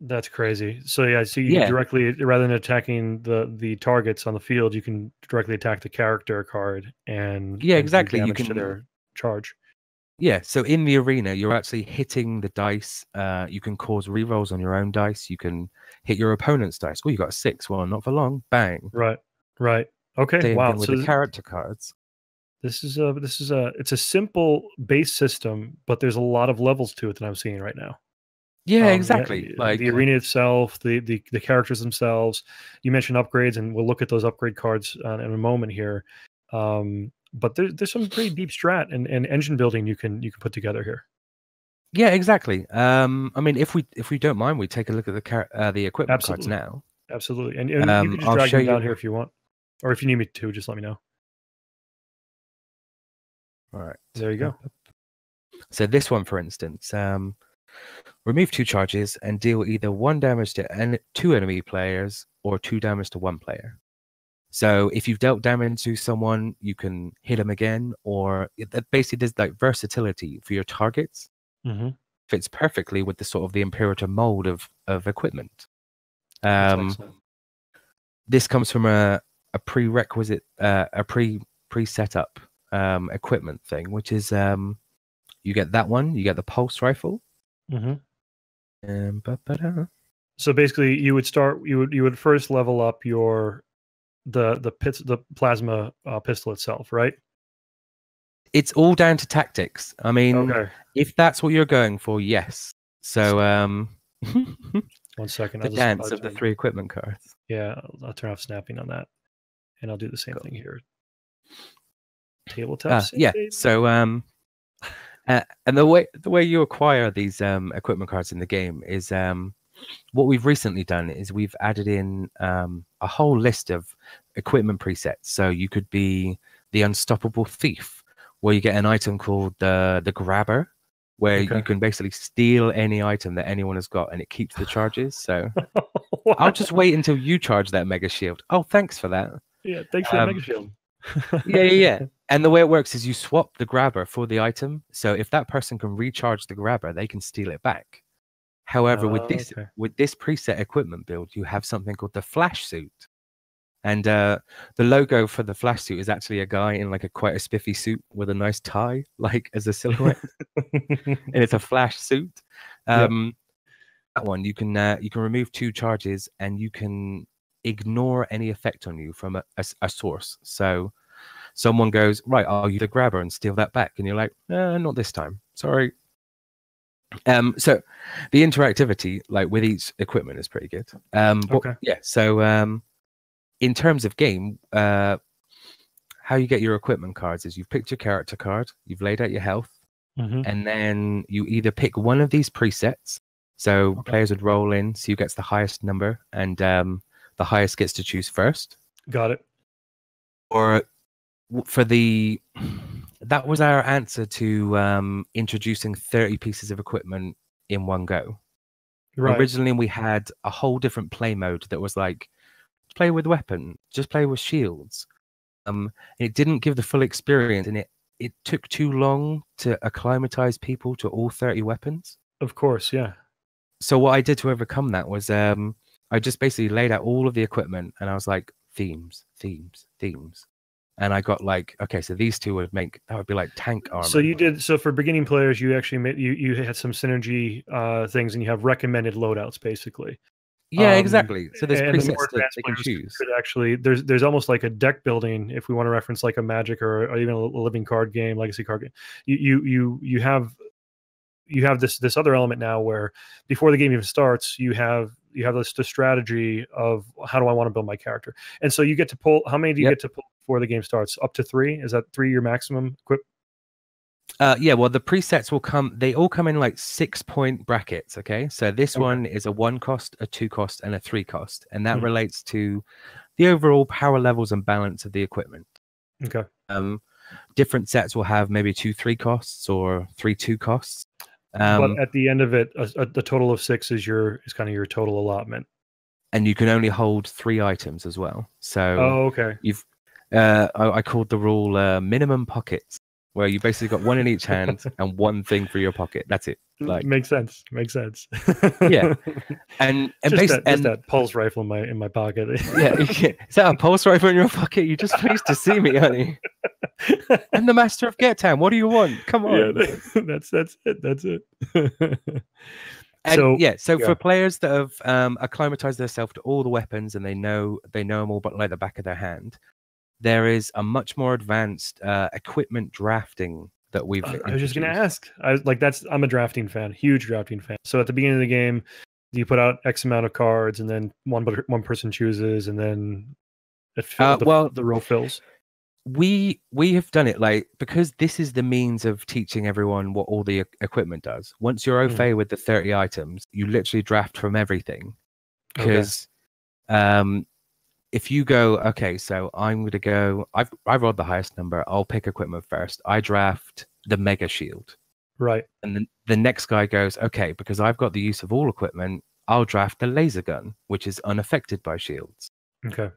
That's crazy. So yeah, so you Yeah. directly, rather than attacking the targets on the field, you can directly attack the character card and Yeah, do exactly. You damage to can their charge. Yeah, so in the arena, you're actually hitting the dice. You can cause rerolls on your own dice. You can hit your opponent's dice. Oh, you got a 6. Well, not for long. Bang. Right. Right. Okay. Same Wow. thing with So the character cards. this is it's a simple base system, but there's a lot of levels to it that I'm seeing right now. Yeah, exactly. The arena itself, the characters themselves. You mentioned upgrades, and we'll look at those upgrade cards in a moment here. But there's some pretty deep strat and engine building you can put together here. Yeah, exactly. I mean, if we don't mind, we take a look at the equipment cards now. Absolutely, and you can just I'll drag show them down you here if you want, or if you need me to, just let me know. All right, there you go. So this one, for instance, remove 2 charges and deal either 1 damage to 2 enemy players or 2 damage to 1 player. So if you've dealt damage to someone, you can hit them again, or basically there's like versatility for your targets. Mm-hmm. Fits perfectly with the sort of the Imperator mold of equipment. This comes from a prerequisite, a pre-set up equipment thing, which is you get that one, you get the pulse rifle. Mm-hmm. So basically, you would first level up the plasma pistol itself, right? It's all down to tactics. I mean, okay. If that's what you're going for, yes. So 1 second. The dance of the 3 equipment cards. Yeah, I'll turn off snapping on that, and I'll do the same thing here. Tabletop. Yeah. So and the way you acquire these equipment cards in the game is what we've recently done is we've added in a whole list of equipment presets. So you could be the Unstoppable Thief, where you get an item called the Grabber, where you can basically steal any item that anyone has got, and it keeps the charges. So I'll just wait until you charge that Mega Shield. Oh, thanks for that. Yeah, thanks for that Mega Shield. Yeah. And the way it works is you swap the Grabber for the item. So if that person can recharge the Grabber, they can steal it back. However, with this preset equipment build, you have something called the Flash Suit. And the logo for the Flash Suit is actually a guy in like quite a spiffy suit with a nice tie, like as a silhouette. And it's a Flash Suit. That one, you can remove 2 charges and you can ignore any effect on you from a source. So someone goes, right, I'll use the Grabber and steal that back. And you're like, not this time. Sorry. So the interactivity, like with each equipment, is pretty good. So in terms of game, how you get your equipment cards is you've picked your character card, you've laid out your health, and then you either pick one of these presets. So players would roll in, so who gets the highest number, and the highest gets to choose first. Got it. Or that was our answer to introducing 30 pieces of equipment in one go. Right. Originally, we had a whole different play mode that was like, play with weapon, just play with shields. It didn't give the full experience, and it took too long to acclimatize people to all 30 weapons. Of course, yeah. So what I did to overcome that was I just basically laid out all of the equipment, and I was like, themes. And I got like, okay, so these two would be like tank armor. So for beginning players, you actually made you had some synergy things, and you have recommended loadouts basically. Yeah, exactly. So there's and the presets more that advanced they can players choose. could actually there's almost like a deck building, if we want to reference like a Magic or even a living card game, legacy card game. You have this other element now where before the game even starts, you have this strategy of how do I want to build my character, and so you get to pull. How many do you get to pull before the game starts? Up to 3? Is that 3 your maximum equip? Yeah, well, the presets will come. They all come in like 6-point brackets. Okay, so this one is a 1 cost, a 2 cost, and a 3 cost, and that relates to the overall power levels and balance of the equipment. Okay. Different sets will have maybe 2 3 costs or 3 2 costs. But at the end of it, the total of 6 is kind of your total allotment. And you can only hold 3 items as well. So okay. You've I called the rule minimum pockets, where you basically got 1 in each hand and 1 thing for your pocket. That's it. Like, makes sense. Yeah. And that pulse rifle in my pocket. Yeah. Is that a pulse rifle in your pocket? You're just pleased to see me, honey. I'm the master of Gettown. What do you want? Come on. Yeah, that's it. So for players that have acclimatized themselves to all the weapons and they know them all but like the back of their hand, there is a much more advanced equipment drafting that we've I was just going to ask. I'm a drafting fan, huge drafting fan. So at the beginning of the game, you put out X amount of cards, and then one person chooses, and then the row fills. We have done it like, because this is the means of teaching everyone what all the equipment does. Once you're au fait with the 30 items, you literally draft from everything. Because if you go, okay, so I'm going to go, I've rolled the highest number, I'll pick equipment first. I draft the mega shield. Right. And then the next guy goes, okay, because I've got the use of all equipment, I'll draft the laser gun, which is unaffected by shields. Okay.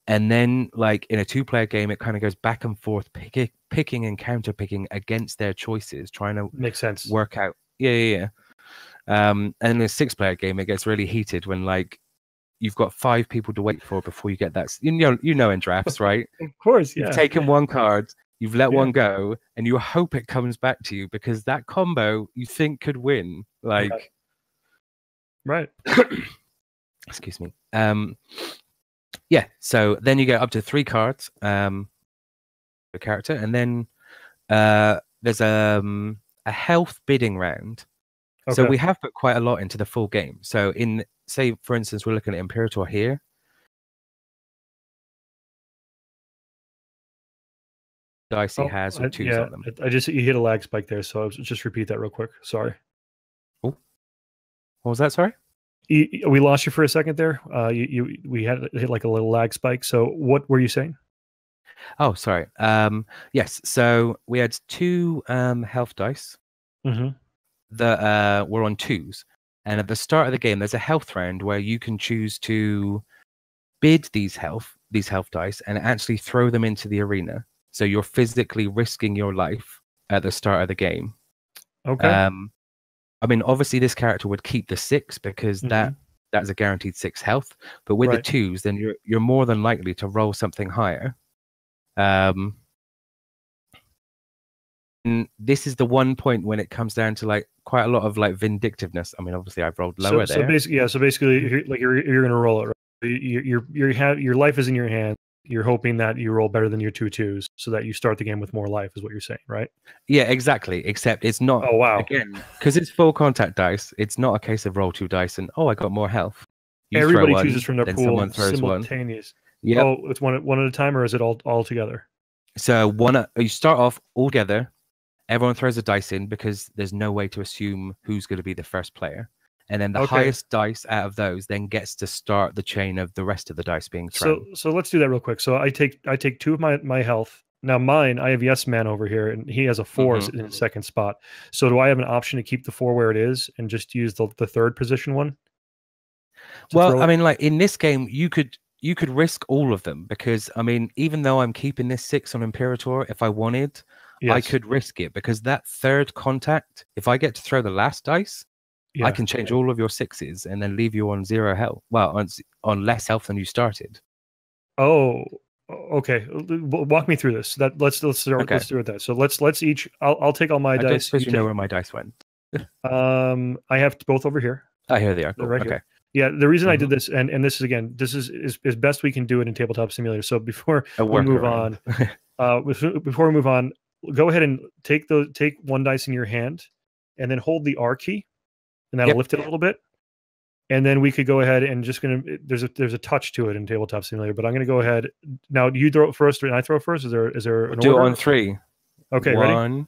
And then, like in a 2-player game, it kind of goes back and forth, picking and counter picking against their choices, trying to make sense. Work out. Yeah. And in a 6-player game, it gets really heated when like you've got 5 people to wait for before you get that. You know, in drafts, right? Of course, yeah. You've taken 1 card, you've let 1 go, and you hope it comes back to you because that combo you think could win. Like, right. Excuse me. Yeah, so then you get up to 3 cards per character, and then there's a health bidding round. Okay. So we have put quite a lot into the full game. So say, for instance, we're looking at Imperator here. Dice he has with 2s on them. You hit a lag spike there, so I'll just repeat that real quick. Sorry. Oh, what was that? Sorry. We lost you for a second there. We had hit like a little lag spike. So what were you saying? Oh, sorry. Yes. So we had 2 health dice that were on 2s, and at the start of the game, there's a health round where you can choose to bid these health dice and actually throw them into the arena. So you're physically risking your life at the start of the game. Okay. I mean, obviously, this character would keep the 6 because that's a guaranteed 6 health. But with the 2s, then you're more than likely to roll something higher. And this is the one point when it comes down to like quite a lot of like vindictiveness. I mean, obviously, I've rolled lower there. So basically, you're going to roll it. Right? Your life is in your hand. You're hoping that you roll better than your 2 2s so that you start the game with more life, is what you're saying, right? Yeah, exactly. Except it's not. Oh, wow. Again, because it's full contact dice, it's not a case of roll 2 dice and, I got more health. Everybody chooses from their pool simultaneous. Yeah. Oh, it's one at a time, or is it all together? So you start off all together. Everyone throws a dice in because there's no way to assume who's going to be the first player. And then the highest dice out of those then gets to start the chain of the rest of the dice being thrown. So let's do that real quick. So I take 2 of my health. Now mine, I have Yes Man over here, and he has a 4 in his second spot. So do I have an option to keep the 4 where it is and just use the 3rd position one? Well, I mean, like in this game, you could risk all of them because, I mean, even though I'm keeping this 6 on Imperator, if I wanted, I could risk it because that third contact, if I get to throw the last dice, I can change all of your 6s and then leave you on 0 health. Well, on less health than you started. Oh, okay. Walk me through this. Let's start. Okay. Let's do it that. So let's each. I'll take all my dice. I don't suppose you know where my dice went. I have both over here. Oh, here they are. Cool. Right okay. Here. Yeah, the reason I did this, and this is again, this is best we can do it in Tabletop Simulator. So before we move on, before we move on, go ahead and take one dice in your hand, and then hold the R key, and that'll lift it a little bit. And then we could go ahead and there's a touch to it in Tabletop Simulator, but I'm gonna go ahead now. Do you throw it first, and I throw first? Is there an do order? It on 3. Okay, 1,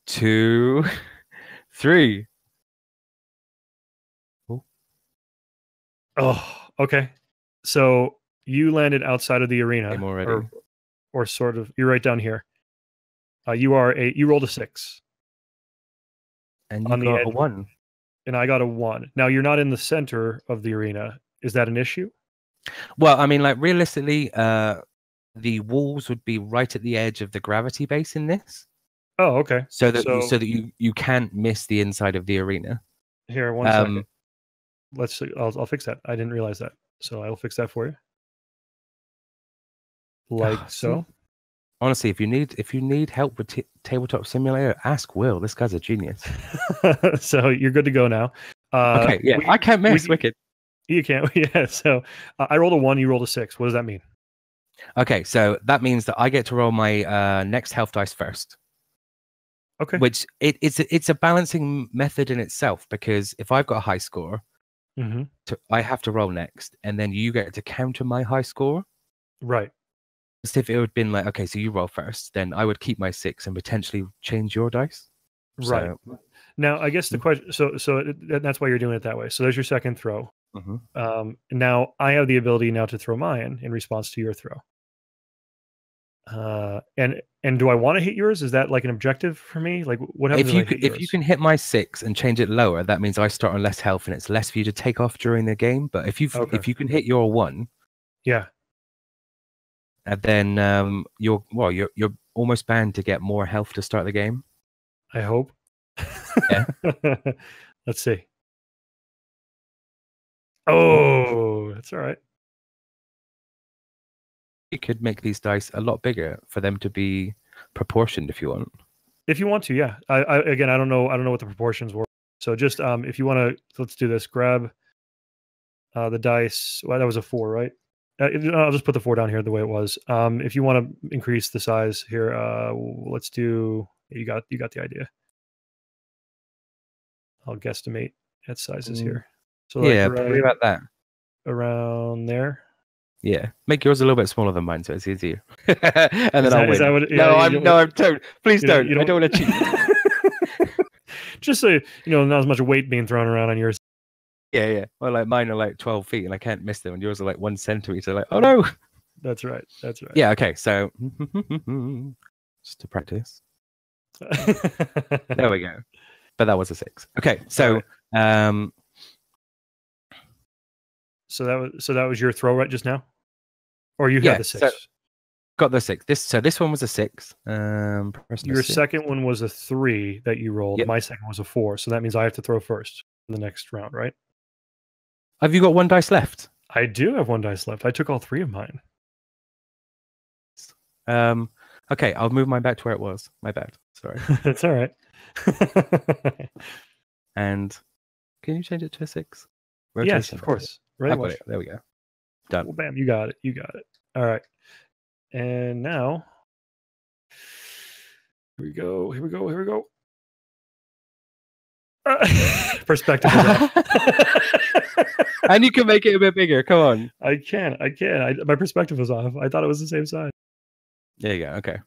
2, 3. Oh, okay. So you landed outside of the arena, or sort of. You're right down here. You rolled a 6, and you got a 1, and I got a 1. Now you're not in the center of the arena. Is that an issue? Well, I mean, like realistically, the walls would be right at the edge of the gravity base in this. Oh, okay. So that you can't miss the inside of the arena. Here, one second. Let's see. I'll fix that. I didn't realize that, so I'll fix that for you. Like so. Honestly, if you need help with Tabletop Simulator, ask Will. This guy's a genius. So you're good to go now. Okay, yeah, I can't miss. Wicked. You can't. Yeah. So I rolled a 1. You rolled a 6. What does that mean? Okay, so that means that I get to roll my next health dice first. Okay. Which it's a balancing method in itself, because if I've got a high score, I have to roll next, and then you get to counter my high score. Right. As if it would have been like, okay, so you roll first, then I would keep my 6 and potentially change your dice. Right. So, now, I guess the question. So that's why you're doing it that way. So there's your second throw. Now I have the ability now to throw mine in response to your throw. And do I want to hit yours? Is that like an objective for me? Like, what happens if you can hit my 6 and change it lower? That means I start on less health and it's less for you to take off during the game. But if you can hit your 1, and then you're almost bound to get more health to start the game. I hope. Yeah. Let's see. Oh, that's all right. You could make these dice a lot bigger for them to be proportioned if you want. If you want to, yeah. I don't know what the proportions were. So just if you want to, let's do this. Grab the dice. Well, that was a 4, right? I'll just put the 4 down here the way it was. If you want to increase the size here, let's do. You got the idea. I'll guesstimate at sizes here. So yeah, probably about that. Around there. Yeah, make yours a little bit smaller than mine, so it's easier. And then I'll win. Is that what, I'm don't. Please don't. I don't want to cheat. Just so not as much weight being thrown around on yours. Yeah. Well, like mine are like 12 feet, and I can't miss them, and yours are like 1 centimeter. Like, oh no. That's right. Yeah. Okay. So just to practice. There we go. But that was a 6. Okay. So So that was your throw right just now, or you had the 6? So got the 6. This one was a 6. Your second one was a 3 that you rolled. Yep. My second was a 4. So that means I have to throw first in the next round, right? Have you got 1 dice left? I do have 1 dice left. I took all 3 of mine. Okay, I'll move mine back to where it was. My bad. Sorry. That's all right. And can you change it to a 6? Rotation, yes, of course. Right. There we go. Done. Well, bam, you got it. All right. And now here we go. Perspective is off. And you can make it a bit bigger. Come on. I can. My perspective was off. I thought it was the same size. There you go. Okay.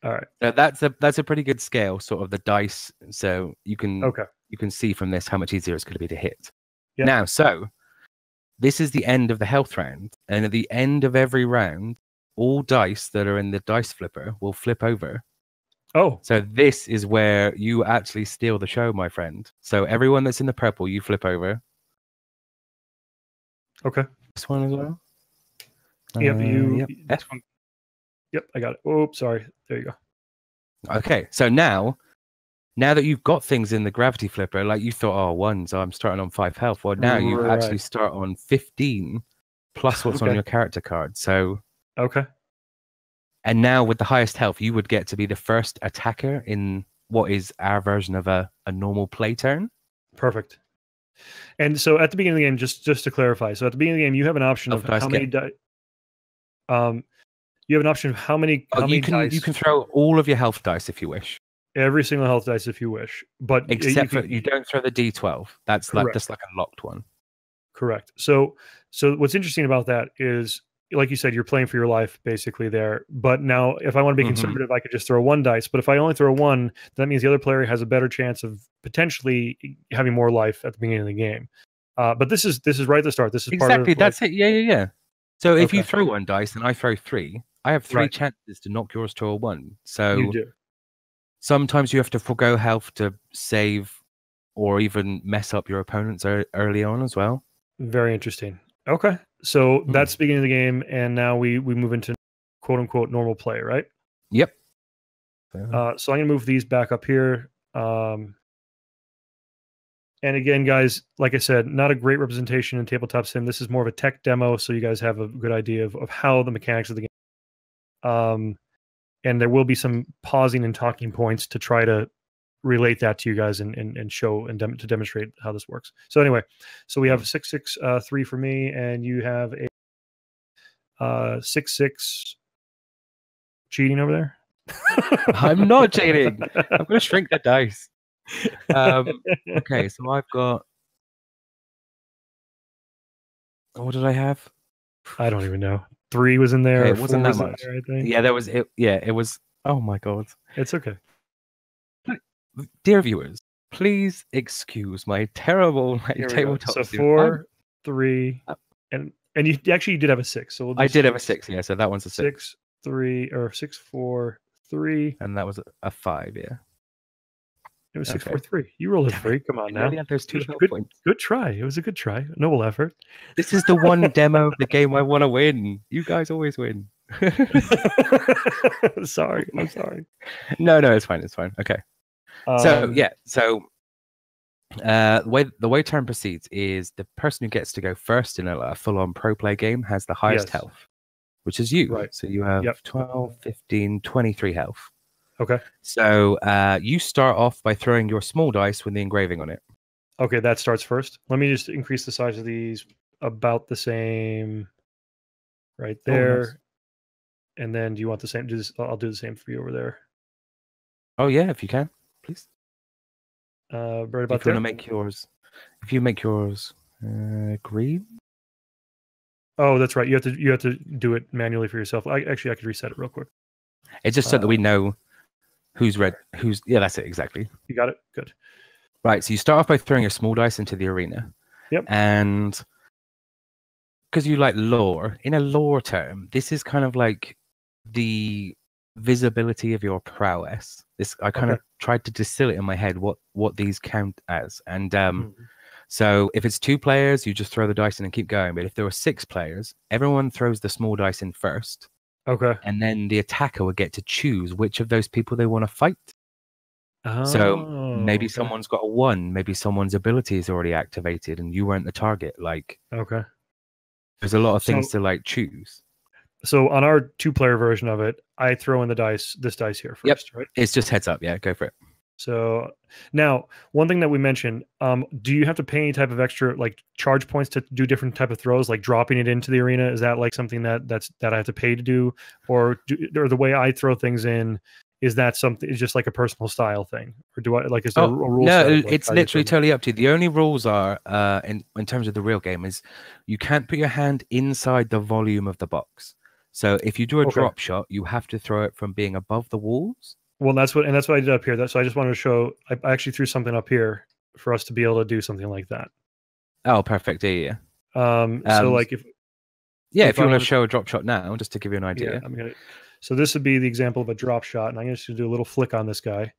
All right. That's a pretty good scale, sort of the dice. So you can see from this how much easier it's going to be to hit. Yep. Now, so this is the end of the health round, and at the end of every round, all dice that are in the dice flipper will flip over. Oh. So this is where you actually steal the show, my friend. So everyone that's in the purple, you flip over. Okay. This one as well. Yep. This one. Yep, I got it. Oh, sorry. There you go. Okay, so now that you've got things in the gravity flipper, like you thought, oh, ones, I'm starting on 5 health. Well, now you actually start on 15 plus what's on your character card. So okay. And now with the highest health, you would get to be the first attacker in what is our version of a normal play turn. Perfect. And so at the beginning of the game, just to clarify, so at the beginning of the game, you have an option of how many dice. You have an option of how many dice. You can throw all of your health dice if you wish. Every single health dice if you wish, but except you don't throw the D12. That's just like a locked one. Correct. So what's interesting about that is, like you said, you're playing for your life basically there. But now, if I want to be conservative, I could just throw one dice. But if I only throw one, that means the other player has a better chance of potentially having more life at the beginning of the game. But this is right at the start. This is exactly part of, that's it. Yeah. So if you throw one dice and I throw 3, I have 3 chances to knock yours to a 1. So you do. Sometimes you have to forgo health to save, or even mess up your opponents early on as well. Very interesting. Okay, so that's the beginning of the game, and now we move into quote unquote normal play, right? Yep. So I'm gonna move these back up here. And again, guys, like I said, not a great representation in Tabletop Sim. This is more of a tech demo, so you guys have a good idea of how the mechanics of the game. And there will be some pausing and talking points to try to relate that to you guys and show and to demonstrate how this works. So anyway, so we have 6-6-3 for me, and you have a 6-6 cheating over there. I'm not cheating. I'm going to shrink the dice. Okay, so I've got. What did I have? I don't even know. 3 was in there. Okay, it wasn't that much. There, I think. Yeah, there was. It was. Oh my god. It's okay. Dear viewers, please excuse my terrible tabletop. So 4, 3, and you actually did have a 6. So I did have a 6. Yeah, so that one's a 6, 3, or 6, 4, 3, and that was a 5. Yeah. It was 6, 4, 3. You rolled a 3. Come on now. There's 2 points. Good try. It was a good try. Noble effort. This is the one demo of the game I want to win. You guys always win. Sorry. I'm sorry. No, it's fine. It's fine. Okay. So the way turn proceeds is the person who gets to go first in a full-on pro play game has the highest health, which is you. Right. So you have 12, 15, 23 health. Okay. So you start off by throwing your small dice with the engraving on it. Okay, that starts first. Let me just increase the size of these about the same right there. Oh, nice. And then do you want the same? I'll do the same for you over there. Oh yeah, if you can, please. Right about if you want to make yours, if you make yours green. Oh, that's right. You have to do it manually for yourself. I could reset it real quick. It's just so that we know who's red, who's that's it exactly. You got it. Good. Right. So you start off by throwing your small dice into the arena. Yep. And because you like lore, in a lore term, this is kind of like the visibility of your prowess. I kind of tried to distill it in my head what these count as. And so if it's 2 players, you just throw the dice in and keep going. But if there were 6 players, everyone throws the small dice in first. Okay. And then the attacker would get to choose which of those people they want to fight. Oh, so maybe someone's got a 1, maybe someone's ability is already activated and you weren't the target. Like, there's a lot of things to like choose. So on our 2-player version of it, I throw in this dice here first, right? It's just heads up. Yeah, go for it. So now, one thing that we mentioned, do you have to pay any type of extra like charge points to do different type of throws, like dropping it into the arena? Is that like something that I have to pay to do, or the way I throw things in? Is that something? Is just like a personal style thing, or do I like? Is there a rule? No, it's literally totally up to you. The only rules are in terms of the real game is you can't put your hand inside the volume of the box. So if you do a drop shot, you have to throw it from being above the walls. Well, that's what I did up here. So I just wanted to show. I actually threw something up here for us to be able to do something like that. Oh, perfect. Yeah. So like if you want to show a drop shot now, just to give you an idea. Yeah, so this would be the example of a drop shot, and I'm just going to do a little flick on this guy,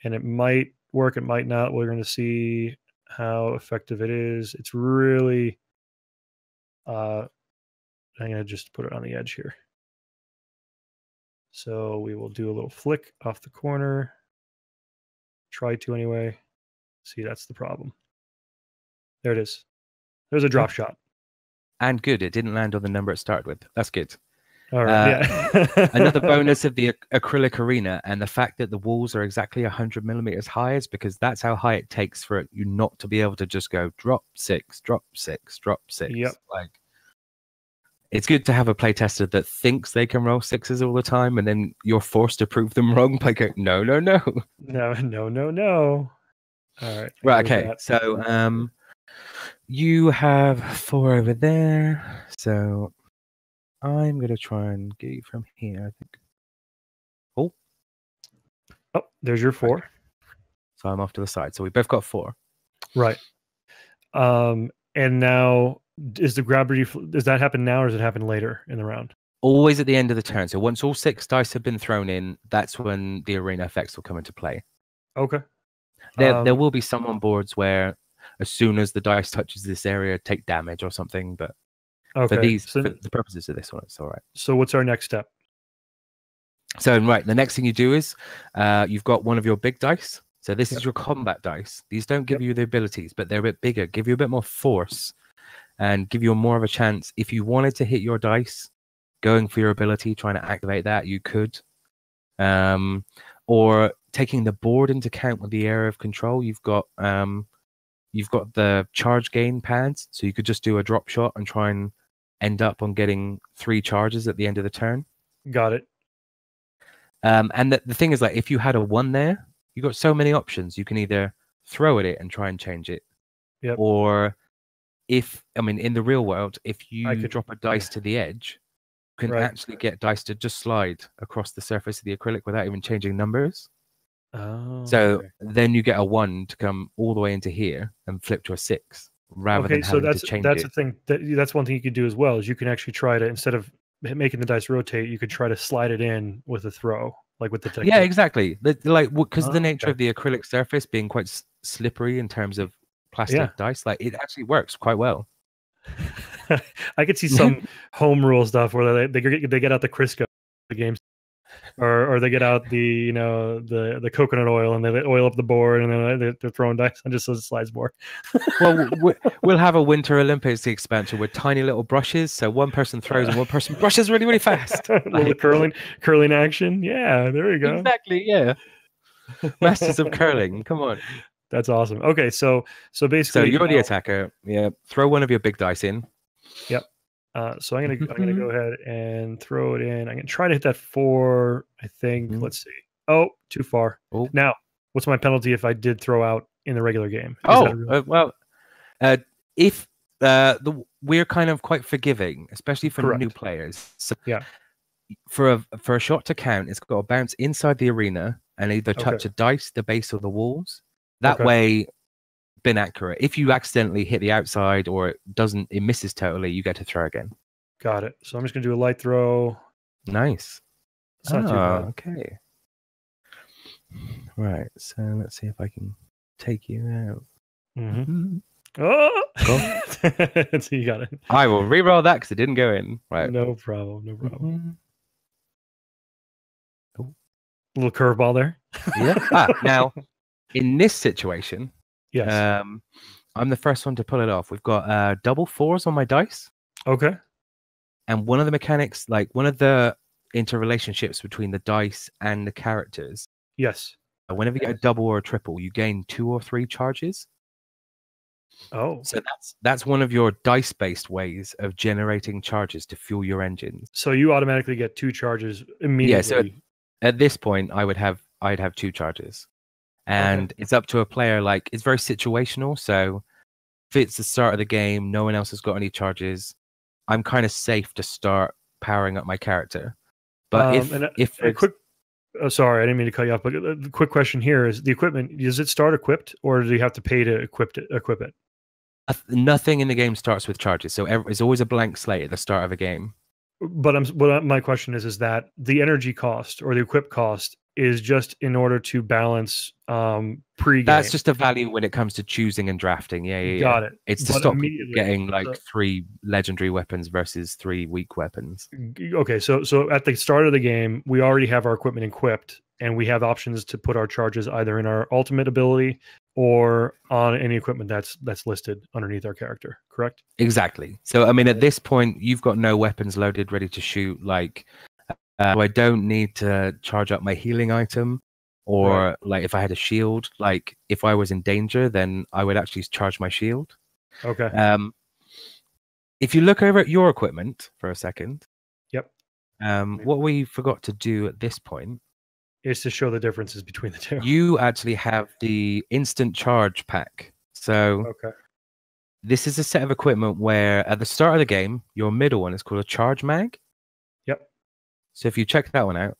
and it might work, it might not. We're going to see how effective it is. It's really. I'm going to just put it on the edge here. So we will do a little flick off the corner. Try to anyway. See, that's the problem. There it is. There's a drop shot. And good, it didn't land on the number it started with. That's good. All right. Yeah. Another bonus of the acrylic arena and the fact that the walls are exactly 100 millimeters high is because that's how high it takes for you not to be able to just go drop 6, drop 6, drop 6. Yep. Like, it's good to have a playtester that thinks they can roll 6s all the time, and then you're forced to prove them wrong by going, no. No. All right. Right. Okay. So, you have 4 over there. So, I'm gonna try and get you from here. I think. Oh, there's your 4. Right. So I'm off to the side. So we both got 4. Right. And now, is the gravity? Does that happen now, or does it happen later in the round? Always at the end of the turn. So once all 6 dice have been thrown in, that's when the arena effects will come into play. Okay. There will be some on boards where, as soon as the dice touches this area, take damage or something. But for the purposes of this one, it's all right. So what's our next step? So right, the next thing you do is you've got one of your big dice. So this is your combat dice. These don't give you the abilities, but they're a bit bigger, give you a bit more force, and give you more of a chance. If you wanted to hit your dice, going for your ability, trying to activate that, you could. Or taking the board into account with the area of control, you've got the charge gain pads, so you could just do a drop shot and try and end up on getting 3 charges at the end of the turn. Got it. And the thing is, like, if you had a 1 there, you got so many options. You can either throw at it and try and change it, or in the real world, if you drop a dice to the edge, you can actually get dice to just slide across the surface of the acrylic without even changing numbers. Oh. So then you get a 1 to come all the way into here and flip to a 6 rather than having to change it. That's the thing. That's one thing you could do as well, is you can actually try to, instead of making the dice rotate, you could try to slide it in with a throw, like with the technique. Yeah, exactly. Because the nature of the acrylic surface being quite slippery in terms of plastic dice, like, it actually works quite well. I could see some home rule stuff where they get out the Crisco the games, or they get out the the coconut oil and they oil up the board and then they're throwing dice and just so it slides more. Well, we'll have a Winter Olympics expansion with tiny little brushes, so one person throws and one person brushes really, really fast. Little curling action. Yeah, there we go. Exactly. Yeah. Masters of curling. Come on. That's awesome. Okay, so basically, so you're the attacker. Yeah, throw one of your big dice in. Yep. So I'm gonna go ahead and throw it in. I'm gonna try to hit that 4. I think. Let's see. Oh, too far. Oh. Now, what's my penalty if I did throw out in the regular game? If we're kind of quite forgiving, especially for new players. So for a shot to count, it's got to bounce inside the arena and either touch a dice, the base, or the walls. That way, been accurate. If you accidentally hit the outside or it misses totally, you get to throw again. Got it. So I'm just gonna do a light throw. Nice. It's not too bad. Okay. Right. So let's see if I can take you out. Mm-hmm. Oh, so you got it. I will re-roll that because it didn't go in. Right. No problem. Oh. Little curveball there. Yeah. Now, in this situation, yes, I'm the first one to pull it off. We've got double 4s on my dice. Okay. And one of the mechanics, like one of the interrelationships between the dice and the characters. Yes. Whenever you get a double or a triple, you gain 2 or 3 charges. Oh. So that's one of your dice-based ways of generating charges to fuel your engines. So you automatically get 2 charges immediately. Yeah, so at this point, I'd have 2 charges. And it's up to a player, like, it's very situational. So if it's the start of the game, no one else has got any charges, I'm kind of safe to start powering up my character. But sorry, I didn't mean to cut you off, but the quick question here is, the equipment, does it start equipped, or do you have to pay to equip it? Nothing in the game starts with charges. So it's always a blank slate at the start of a game. But my question is that the energy cost or the equip cost is just in order to balance pre-game. That's just a value when it comes to choosing and drafting. Yeah. Got it. It's to But stop immediately getting like so, 3 legendary weapons versus 3 weak weapons. okay, so at the start of the game, we already have our equipment equipped, and we have options to put our charges either in our ultimate ability or on any equipment that's listed underneath our character, correct? Exactly. So I mean, at this point, you've got no weapons loaded, ready to shoot. Like, I don't need to charge up my healing item, or like if I had a shield, like if I was in danger, then I would actually charge my shield. Okay. If you look over at your equipment for a second, Yep. What we forgot to do at this point is to show the differences between the two. You actually have the instant charge pack. So Okay. this is a set of equipment where at the start of the game, your middle one is called a charge mag. Yep. So if you check that one out,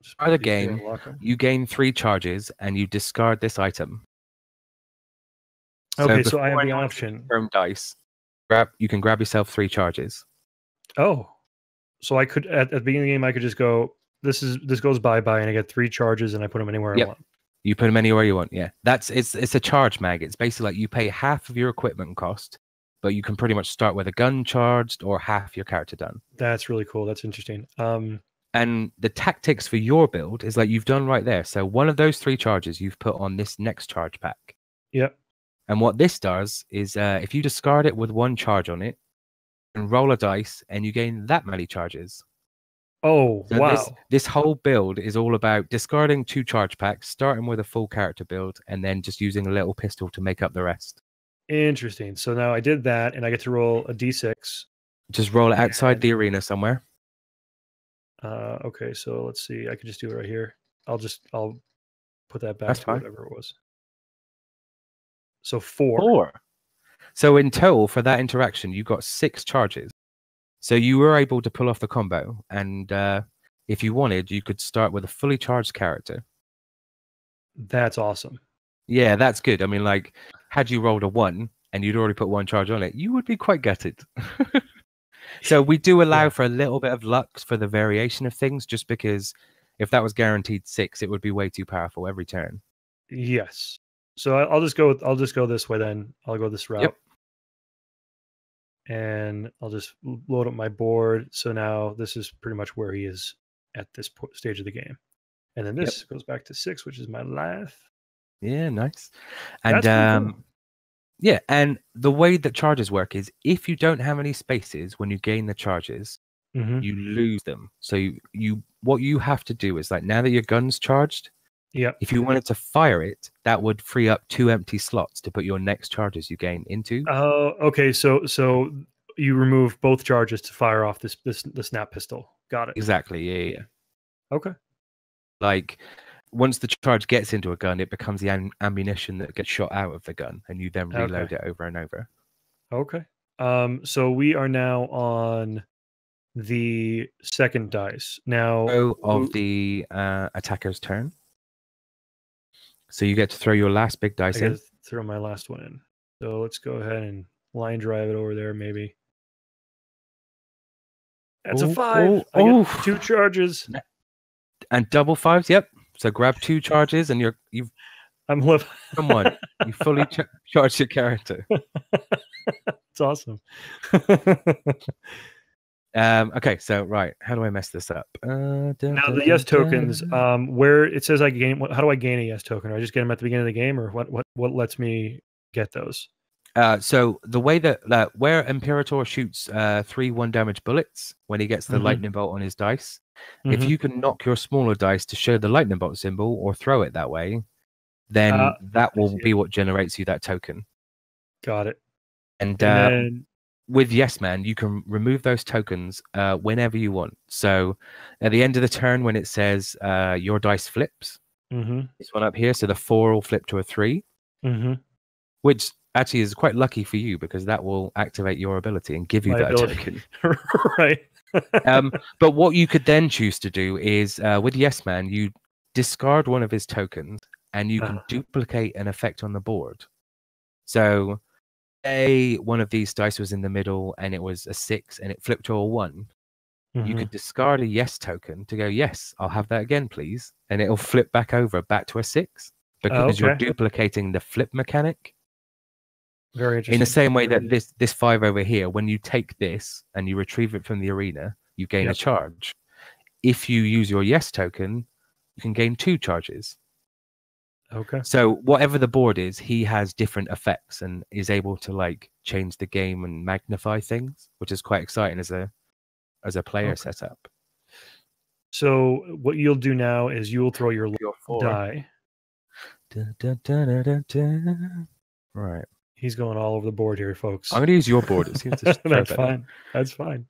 start of the game, you gain 3 charges and you discard this item. Okay, so I have the option. Dice. You can grab yourself 3 charges. Oh, so I could at the beginning of the game, I could just go. This goes bye, and I get 3 charges, and I put them anywhere I want. You put them anywhere you want. Yeah, it's a charge mag. It's basically like you pay half of your equipment cost, but you can pretty much start with a gun charged or half your character done. That's really cool. That's interesting. And the tactics for your build is like you've done right there. So one of those 3 charges you've put on this next charge pack. Yep. And what this does is if you discard it with 1 charge on it, and roll a dice, and you gain that many charges. Oh, so wow. This whole build is all about discarding 2 charge packs, starting with a full character build, and then just using a little pistol to make up the rest. Interesting. So now I did that, and I get to roll a d6. Just roll it outside the arena somewhere. Okay, so let's see. I could just do it right here. I'll put that back That's to fine. Whatever it was. So 4. 4. So in total, for that interaction, you got 6 charges. So you were able to pull off the combo, and if you wanted, you could start with a fully charged character. That's awesome. Yeah, that's good. I mean, like, had you rolled a 1 and you'd already put 1 charge on it, you would be quite gutted. So we do allow for a little bit of luck for the variation of things, just because if that was guaranteed 6, it would be way too powerful every turn. Yes. So I'll just go this way then. I'll go this route. Yep. And I'll just load up my board. So now this is pretty much where he is at this stage of the game. And then this goes back to 6, which is my life. Yeah, nice. And cool. Yeah, and the way that charges work is if you don't have any spaces when you gain the charges, you lose them. So what you have to do is, like, now that your gun's charged, if you wanted to fire it, that would free up 2 empty slots to put your next charges you gain into. Oh, okay. So you remove both charges to fire off the snap pistol. Got it. Exactly. Yeah. Okay. Like, once the charge gets into a gun, it becomes the ammunition that gets shot out of the gun, and you then reload it over and over. Okay. So we are now on the second dice now of the attacker's turn. So you get to throw your last big dice in. Throw my last one in. So let's go ahead and line drive it over there, maybe. That's a 5. I get 2 charges. And double 5s, yep. So grab 2 charges and I'm living. Come on. You fully charge your character. It's awesome. Okay, so right, how do I mess this up? Now the yes tokens, where it says I gain, how do I gain a yes token? Do I just get them at the beginning of the game, or what lets me get those? So the way that where Imperator shoots 3 1-damage bullets when he gets the lightning bolt on his dice, if you can knock your smaller dice to show the lightning bolt symbol or throw it that way, then that will be what generates you that token. Got it. And then with Yes Man, you can remove those tokens whenever you want. So at the end of the turn, when it says your dice flips, this one up here, so the 4 will flip to a 3, which actually is quite lucky for you because that will activate your ability and give you that token. Right. But what you could then choose to do is with Yes Man, you discard one of his tokens and you can duplicate an effect on the board. So say one of these dice was in the middle and it was a 6 and it flipped to a 1. you could discard a yes token to go, yes, I'll have that again, please. And it'll flip back over back to a 6 because you're duplicating the flip mechanic. Very interesting. In the same way that this 5 over here, when you take this and you retrieve it from the arena, you gain a charge. If you use your yes token, you can gain 2 charges. Okay. So whatever the board is, he has different effects and is able to like change the game and magnify things, which is quite exciting as a player setup. So what you'll do now is you will throw your die. Right. He's going all over the board here, folks. I'm going to use your board. It seems to That's fine. That's fine.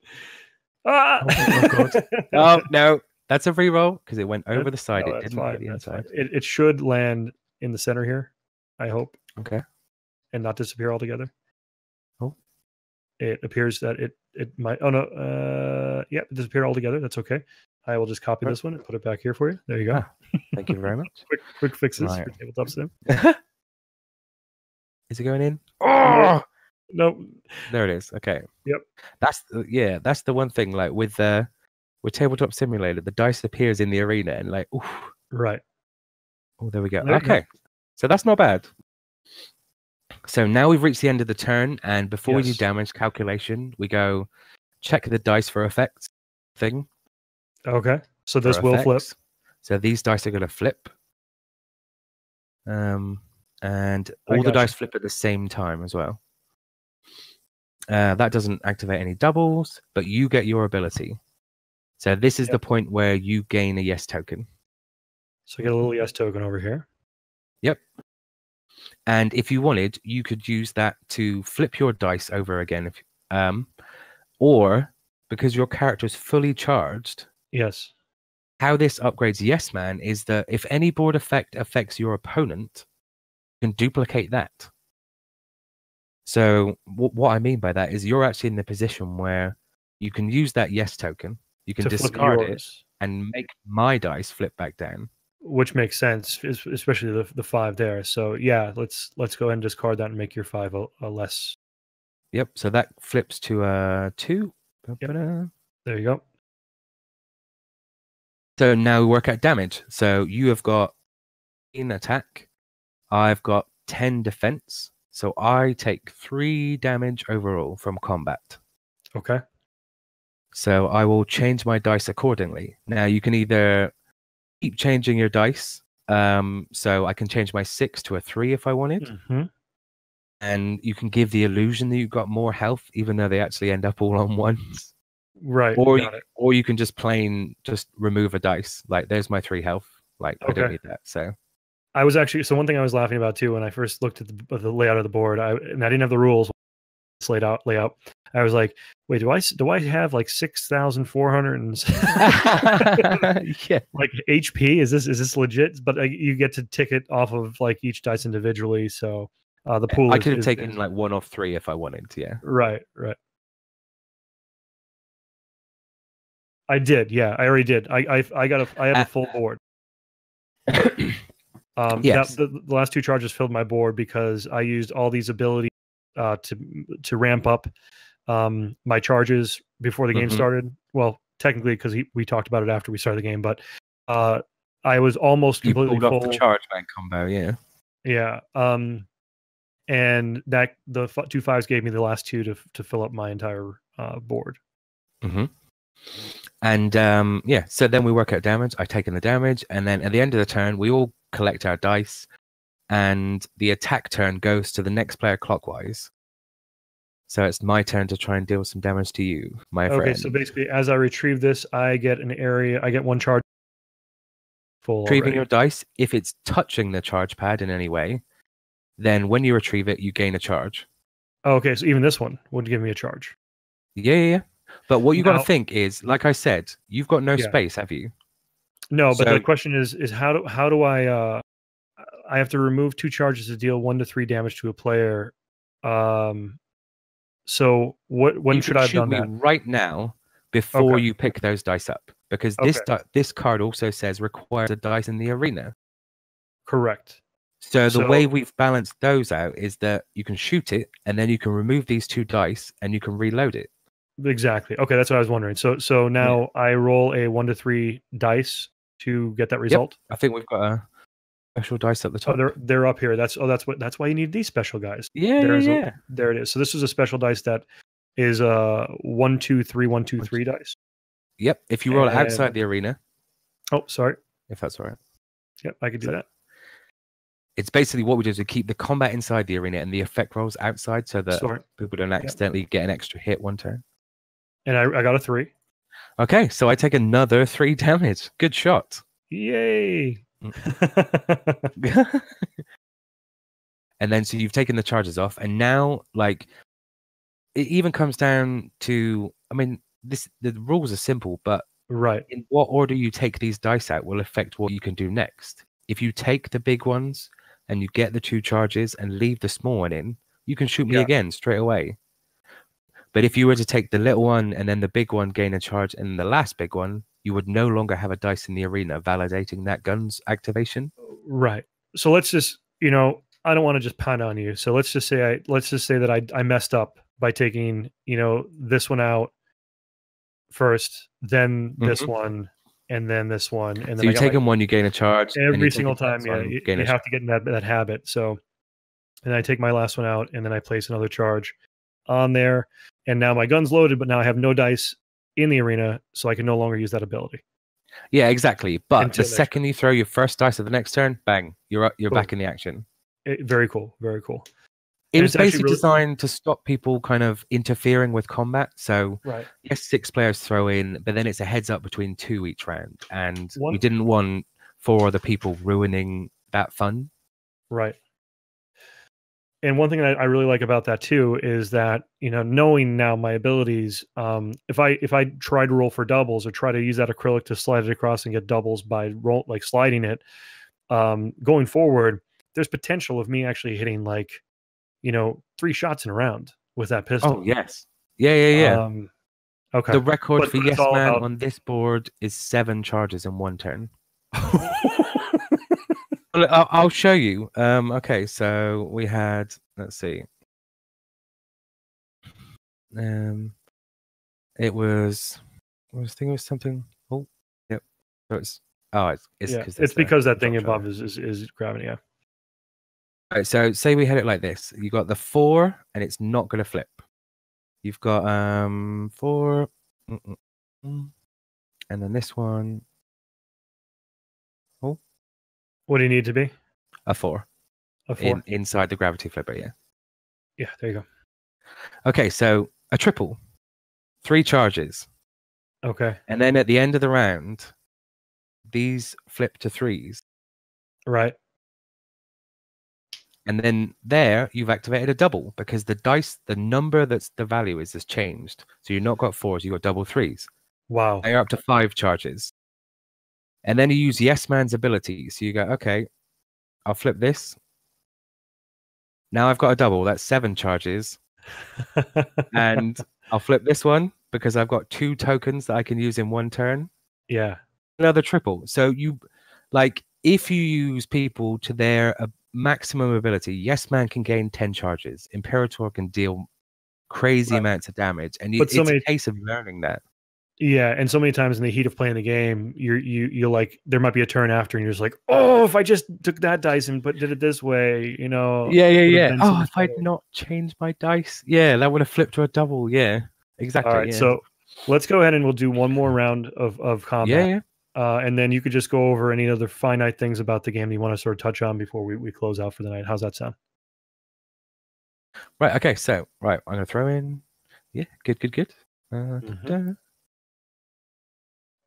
Ah! Oh, God. Oh, no. That's a reroll because it went over the side. No, it didn't hit the inside. It should land in the center here, I hope. Okay. And not disappear altogether. Oh. It appears that it might. Oh, no. Yeah, it disappeared altogether. That's okay. I will just copy this one and put it back here for you. There you go. Thank you very much. quick fixes for Tabletop Sim. Is it going in? Oh! No. There it is. Okay. Yep. That's the one thing. Like with Tabletop Simulator, the dice appears in the arena and like, oof. Right. Oh, there we go. Okay. So that's not bad. So now we've reached the end of the turn, and before we do damage calculation, we go check the dice for effects thing. Okay. So this will flip. So these dice are going to flip. And all the dice flip at the same time as well. That doesn't activate any doubles, but you get your ability. So this is the point where you gain a yes token. So you get a little yes token over here. Yep. And if you wanted, you could use that to flip your dice over again. Or because your character is fully charged. Yes. How this upgrades Yes Man is that if any board effect affects your opponent, you can duplicate that. So what I mean by that is you're actually in the position where you can use that yes token, you can discard it, and make my dice flip back down. Which makes sense, especially the 5 there. So yeah, let's go ahead and discard that and make your 5 a less. Yep. So that flips to a 2. Yep. There you go. So now we work out damage. So you have got 10 attack. I've got 10 defense. So I take 3 damage overall from combat. Okay. So I will change my dice accordingly. Now you can either keep changing your dice. So I can change my 6 to a 3 if I wanted. Mm-hmm. And you can give the illusion that you've got more health, even though they actually end up all on ones. Right. Or you can just remove a dice. Like there's my 3 health. Like I don't need that. So I was actually one thing I was laughing about too when I first looked at the layout of the board. And I didn't have the rules layout. I was like, wait, do I have like 6,400 like HP? Is this legit? But you get to tick it off of like each dice individually. So the pool. I could have taken like 1 off 3 if I wanted. Yeah. Right. I did. Yeah, I already did. I have a full board. Yes. The last 2 charges filled my board because I used all these abilities to ramp up my charges before the game started. Well, technically, because we talked about it after we started the game, but I was almost completely pulled full. Off the charge bank combo, yeah. Yeah. And that the 2 5s gave me the last 2 to fill up my entire board. Mm-hmm. And so then we work out damage. I've taken the damage, and then at the end of the turn, we all collect our dice, and the attack turn goes to the next player clockwise. So it's my turn to try and deal some damage to you, my friend. Okay, so basically, as I retrieve this, I get 1 charge full. Retrieving your dice, if it's touching the charge pad in any way, then when you retrieve it, you gain a charge. Okay, so even this one would give me a charge. Yeah. But what you got to think is, like I said, you've got no space, have you? No, but the question is how do I have to remove 2 charges to deal 1 to 3 damage to a player. So when should I have done that? Right now, before you pick those dice up, because this card also says requires a dice in the arena. Correct. So the way we've balanced those out is that you can shoot it, and then you can remove these 2 dice, and you can reload it. Exactly. Okay, that's what I was wondering. So now I roll a 1 to 3 dice to get that result. I think we've got a special dice at the top. Oh, they're up here. That's why you need these special guys. There it is. So this is a special dice that is 1 2 3 1 2 3 dice. Yep. If you roll it outside the arena. Oh, sorry. If that's all right. Yep, I could do that. It's basically what we do is we keep the combat inside the arena and the effect rolls outside so that people don't accidentally get an extra hit one turn. And I got a 3. Okay, so I take another 3 damage. Good shot. Yay. And then so you've taken the charges off, and now like it even comes down to, I mean, the rules are simple, but in what order you take these dice out will affect what you can do next. If you take the big ones and you get the 2 charges and leave the small one in, you can shoot me again straight away. But if you were to take the little one and then the big one, gain a charge, and the last big one, you would no longer have a dice in the arena validating that gun's activation. Right. So let's just, I don't want to just pound on you. So let's just say that I messed up by taking, this one out first, then this one, and then this one, and then so you take one, you gain a charge every single time. Yeah, you have to get in that habit. So, and I take my last one out, and then I place another charge on there, and now my gun's loaded, but now I have no dice in the arena, so I can no longer use that ability. Yeah, exactly. But the second you throw your first dice of the next turn, bang, you're back in the action. Very cool. Very cool. It was basically designed to stop people kind of interfering with combat. So yes, 6 players throw in, but then it's a heads up between 2 each round, and we didn't want 4 other people ruining that fun. Right. And one thing that I really like about that too is that, knowing now my abilities, if I try to roll for doubles or try to use that acrylic to slide it across and get doubles by sliding it, going forward, there's potential of me actually hitting 3 shots in a round with that pistol. Oh yes, yeah. Okay. The record for Yes Man on this board is 7 charges in 1 turn. I'll show you. Okay, so we had, let's see. It was, I was thinking it was something. Oh, yep. So it's because that thing above is gravity. Yeah. All right, so say we had it like this. You got the 4, and it's not going to flip. You've got 4, and then this one. Oh, what do you need to be? A 4. A 4 inside the gravity flipper. Yeah. Yeah, there you go. Okay, so a triple, 3 charges. Okay, and then at the end of the round, these flip to 3s. Right. And then there, you've activated a double because the dice, the number that's the value has changed. So you've not got 4s, you've got double 3s. Wow. Now you're up to 5 charges. And then you use Yes Man's ability. So you go, okay, I'll flip this. Now I've got a double. That's 7 charges. And I'll flip this one because I've got 2 tokens that I can use in 1 turn. Yeah. Another triple. So if you use people to their maximum ability, Yes Man can gain 10 charges. Imperator can deal crazy amounts of damage. And it's a case of learning that. Yeah, and so many times in the heat of playing the game, you're like, there might be a turn after, and you're just like, oh, if I just took that dice and did it this way, Yeah. Oh, if I'd not changed my dice, that would have flipped to a double. Yeah, exactly. All right, so let's go ahead and we'll do one more round of combat. Yeah. And then you could just go over any other finite things about the game you want to sort of touch on before we close out for the night. How's that sound? Right. Okay. So I'm gonna throw in. Yeah. Good.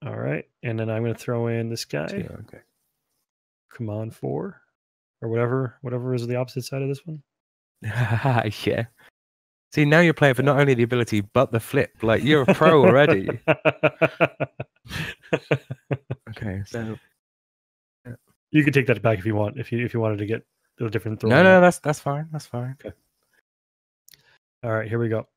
All right, and then I'm going to throw in this guy. 2, okay. Command 4, or whatever is the opposite side of this one. Yeah. See, now you're playing for not only the ability but the flip. Like you're a pro already. Okay, so you could take that back if you want. If you wanted to get a different throw. No, that's fine. That's fine. Okay. All right, here we go.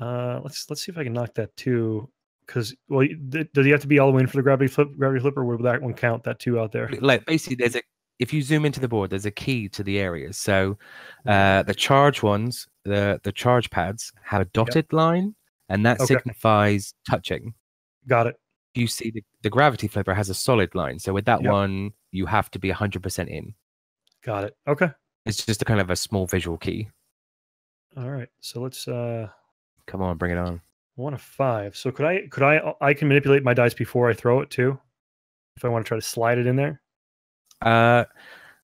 Let's see if I can knock that 2. Because does he have to be all the way in for the gravity flip, or will that one count, that 2 out there? Like basically, if you zoom into the board, there's a key to the areas. So the charge ones, the charge pads have a dotted line, and that signifies touching. Got it. You see, the gravity flipper has a solid line, so with that Yep. one, you have to be 100% in. Got it. Okay. It's just a kind of a small visual key. All right. So let's. Come on, bring it on. 1 of 5. So could I can manipulate my dice before I throw it too, if I want to try to slide it in there.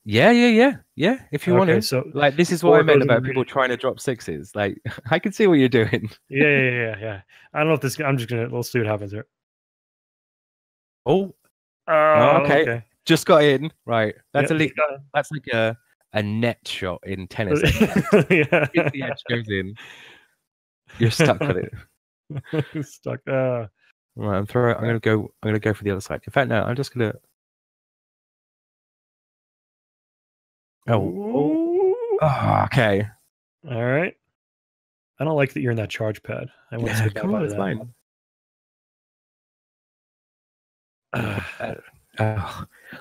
Yeah. If you want to. So like, this is what I meant about people trying to drop 6s. Like, I can see what you're doing. Yeah. I don't know if this. I'm just gonna. Let's see what happens here. Oh, okay. Just got in. Right. That's that's like a net shot in tennis. Yeah. If the edge goes in, you're stuck with it. Stuck. Right. I'm gonna go for the other side. In fact, no. I'm just gonna. Oh, okay. All right. I don't like that you're in that charge pad. I want to say come on, it's fine.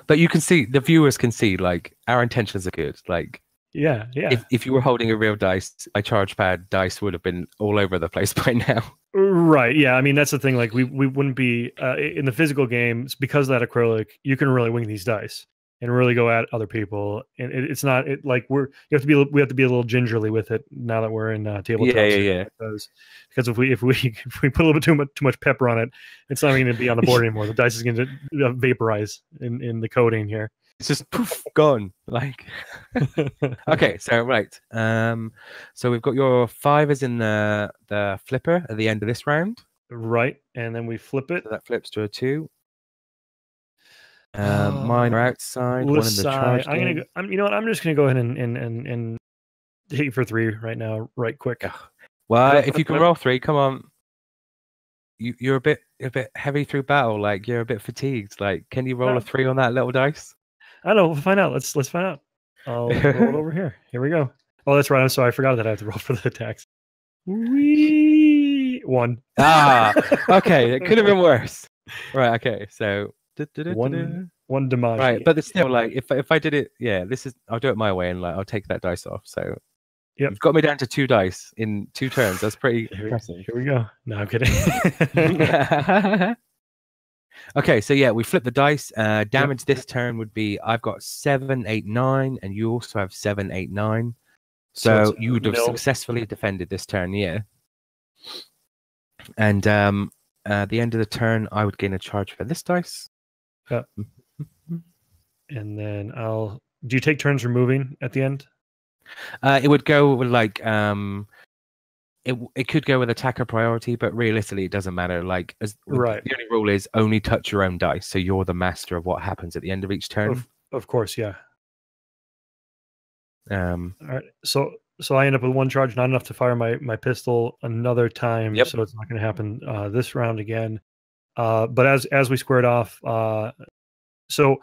But you can see, the viewers can see, like, our intentions are good. Like, yeah. If you were holding a real dice, a charge pad dice would have been all over the place by now. Right. Yeah. I mean, that's the thing. Like, we wouldn't be in the physical games because of that acrylic. You can really wing these dice and really go at other people. And it's not like we have to be a little gingerly with it now that we're in tabletop. Yeah. Because if we put a little bit too much pepper on it, it's not going to be on the board anymore. The dice is going to vaporize in the coating here. It's just poof, gone. Like, okay, so right. So we've got your 5 is in the flipper at the end of this round. Right, and then we flip it. So that flips to a 2. Mine are outside. One in the charge. You know what? I'm just gonna go ahead and hit you for 3 right now, right quick. Well, if you can roll 3, come on. You're a bit heavy through battle. Like, you're a bit fatigued. Like, can you roll a 3 on that little dice? I don't know. We'll find out. Let's find out. I'll roll it over here. Here we go. Oh, that's right. I'm sorry. I forgot that I have to roll for the attacks. 1. Okay. It could have been worse. Right. Okay. So one damage. Right, but it's still, like, if I did it, I'll do it my way, and like I'll take that dice off. So you've got me down to 2 dice in 2 turns. That's pretty impressive. Here we go. No, I'm kidding. Okay, so yeah, we flip the dice. Damage this turn would be, I've got 7, 8, 9, and you also have 7, 8, 9. So you would have successfully defended this turn, yeah. And at the end of the turn, I would gain a charge for this dice. Yeah. And then do you take turns removing at the end? It would go with, like, it could go with attacker priority, but realistically, it doesn't matter. Like, the only rule is only touch your own dice, so you're the master of what happens at the end of each turn. Of course, yeah. All right. So I end up with 1 charge, not enough to fire my pistol another time. Yep. So it's not going to happen this round again. But as we squared off, so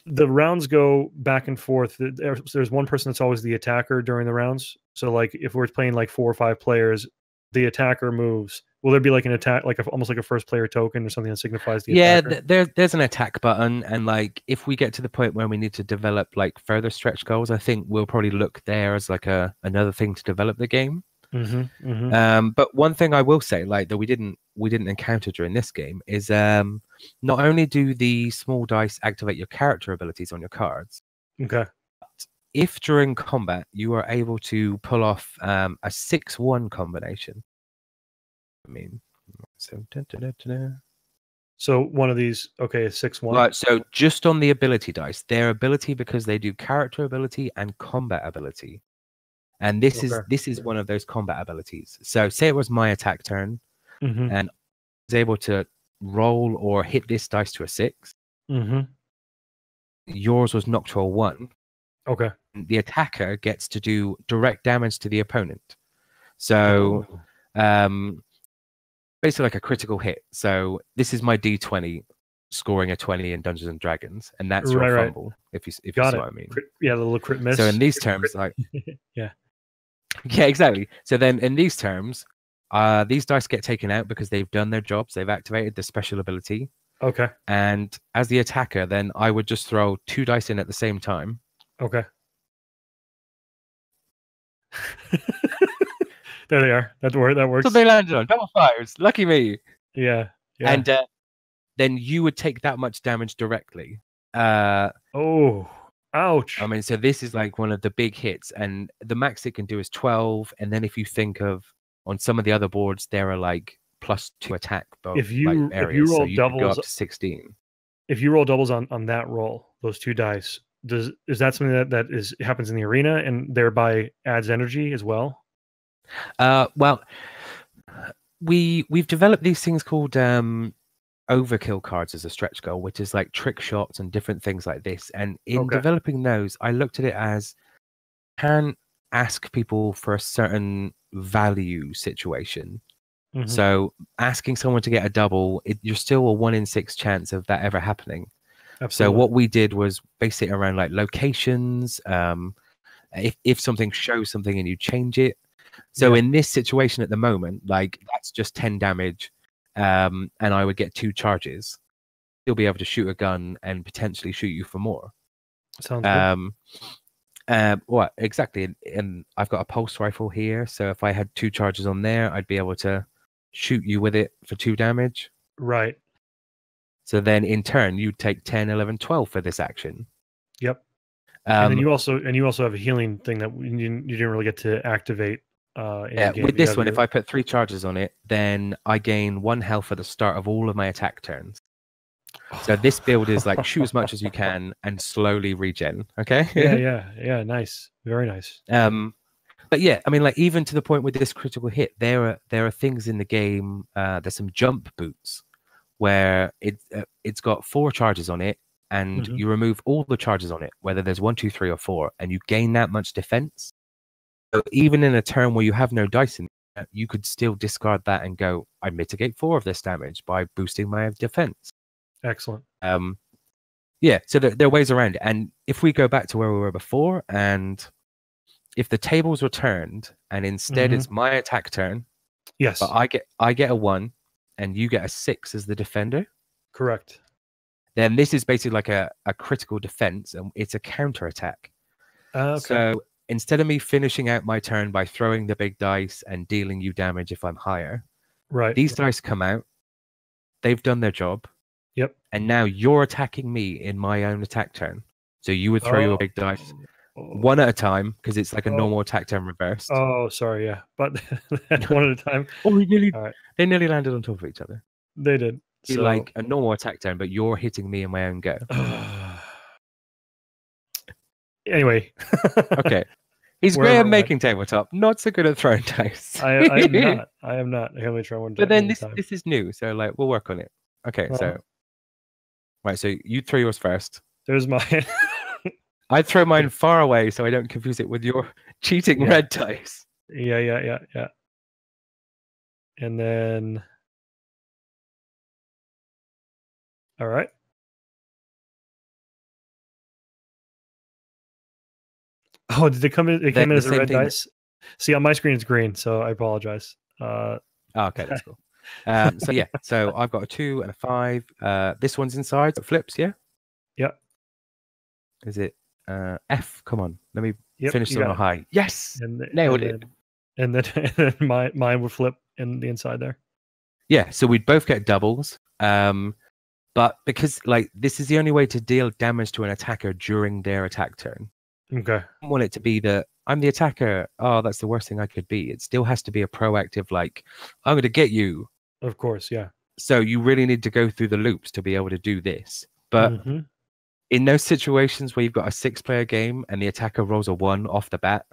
the rounds go back and forth. There's one person that's always the attacker during the rounds. So, like, if we're playing like 4 or 5 players, the attacker moves. Will there be like an attack, like almost like a first player token or something that signifies the attacker? There's an attack button, and like if we get to the point where we need to develop like further stretch goals, I think we'll probably look there as like another thing to develop the game. But one thing I will say, like, that we didn't encounter during this game is not only do the small dice activate your character abilities on your cards. Okay. If during combat you are able to pull off a 6-1 combination, I mean, so one of these, okay, 6-1. Right. So just on the ability dice, their ability, because they do character ability and combat ability. And this is one of those combat abilities. So say it was my attack turn, and I was able to roll or hit this dice to a 6. Yours was knocked to a 1. Okay. The attacker gets to do direct damage to the opponent. So basically like a critical hit. So this is my D20 scoring a 20 in Dungeons and Dragons, and that's your fumble. If you see what I mean. Yeah, the little crit miss. So in these terms, like Yeah, exactly. So then in these terms, these dice get taken out because they've done their jobs. They've activated the special ability. Okay. And as the attacker, then I would just throw 2 dice in at the same time. Okay. There they are. That works. So they landed on double fires. Lucky me. Yeah. And then you would take that much damage directly. Oh, ouch. I mean, so this is like one of the big hits, and the max it can do is 12. And then if you think of on some of the other boards, there are like +2 attack if you areas, roll so you doubles, could go up to 16. If you roll doubles on that roll, those 2 dice, is that something that happens in the arena and thereby adds energy as well? Well, we've developed these things called overkill cards as a stretch goal, which is like trick shots and different things like this. And in developing those, I looked at it as can ask people for a certain value situation. Mm-hmm. So asking someone to get a double, you're still a 1 in 6 chance of that ever happening. Absolutely. So what we did was base it around like locations. If something shows something and you change it. So in this situation at the moment, like that's just 10 damage. And I would get 2 charges. You'll be able to shoot a gun and potentially shoot you for more. Sounds good. What exactly? And I've got a pulse rifle here, so if I had 2 charges on there, I'd be able to shoot you with it for 2 damage. Right. So then in turn, you'd take 10, 11, 12 for this action. Yep. And then you also have a healing thing that you didn't really get to activate. With this one, if I put 3 charges on it, then I gain 1 health at the start of all of my attack turns. So this build is like shoot as much as you can and slowly regen. Okay. yeah. Nice. Very nice. But yeah, I mean, like even to the point with this critical hit, there are things in the game. There's some jump boots where it's got 4 charges on it, and you remove all the charges on it, whether there's 1, 2, 3, or 4, and you gain that much defense. So even in a turn where you have no dice in it, you could still discard that and go, I mitigate 4 of this damage by boosting my defense. Excellent. Yeah, so there are ways around it. And if we go back to where we were before, and if the tables were turned and instead it's my attack turn, yes, but I get a 1 and you get a 6 as the defender. Correct. Then this is basically like a critical defense, and it's a counter attack. Okay. So instead of me finishing out my turn by throwing the big dice and dealing you damage if I'm higher, right? These dice come out, they've done their job. Yep. And now you're attacking me in my own attack turn. So you would throw your big dice 1 at a time, because it's like a normal attack turn reversed. Oh, sorry, yeah. But 1 at a time. They nearly landed on top of each other. They did. So like a normal attack turn, but you're hitting me in my own go. Anyway. Okay. He's great at making tabletop, not so good at throwing dice. I am not. I can only try 1 time. But then this is new, so like we'll work on it. Okay, so right, so you throw yours first. There's mine. I'd throw mine far away so I don't confuse it with your cheating red dice. Yeah. And then, all right. Oh, did they come in? It came in as a red dice. See, on my screen it's green, so I apologize. Okay, that's cool. So yeah, so I've got a 2 and a 5. This one's inside, so it flips, yeah? Yep. Is it F? Come on, let me finish this on a high. Yes, nailed it. And then mine would flip in the inside there. Yeah, so we'd both get doubles. But because like this is the only way to deal damage to an attacker during their attack turn. Okay. I don't want it to be that I'm the attacker. Oh, that's the worst thing I could be. It still has to be a proactive, like, I'm going to get you. Of course, yeah. So you really need to go through the loops to be able to do this. But in those situations where you've got a 6-player game and the attacker rolls a 1 off the bat,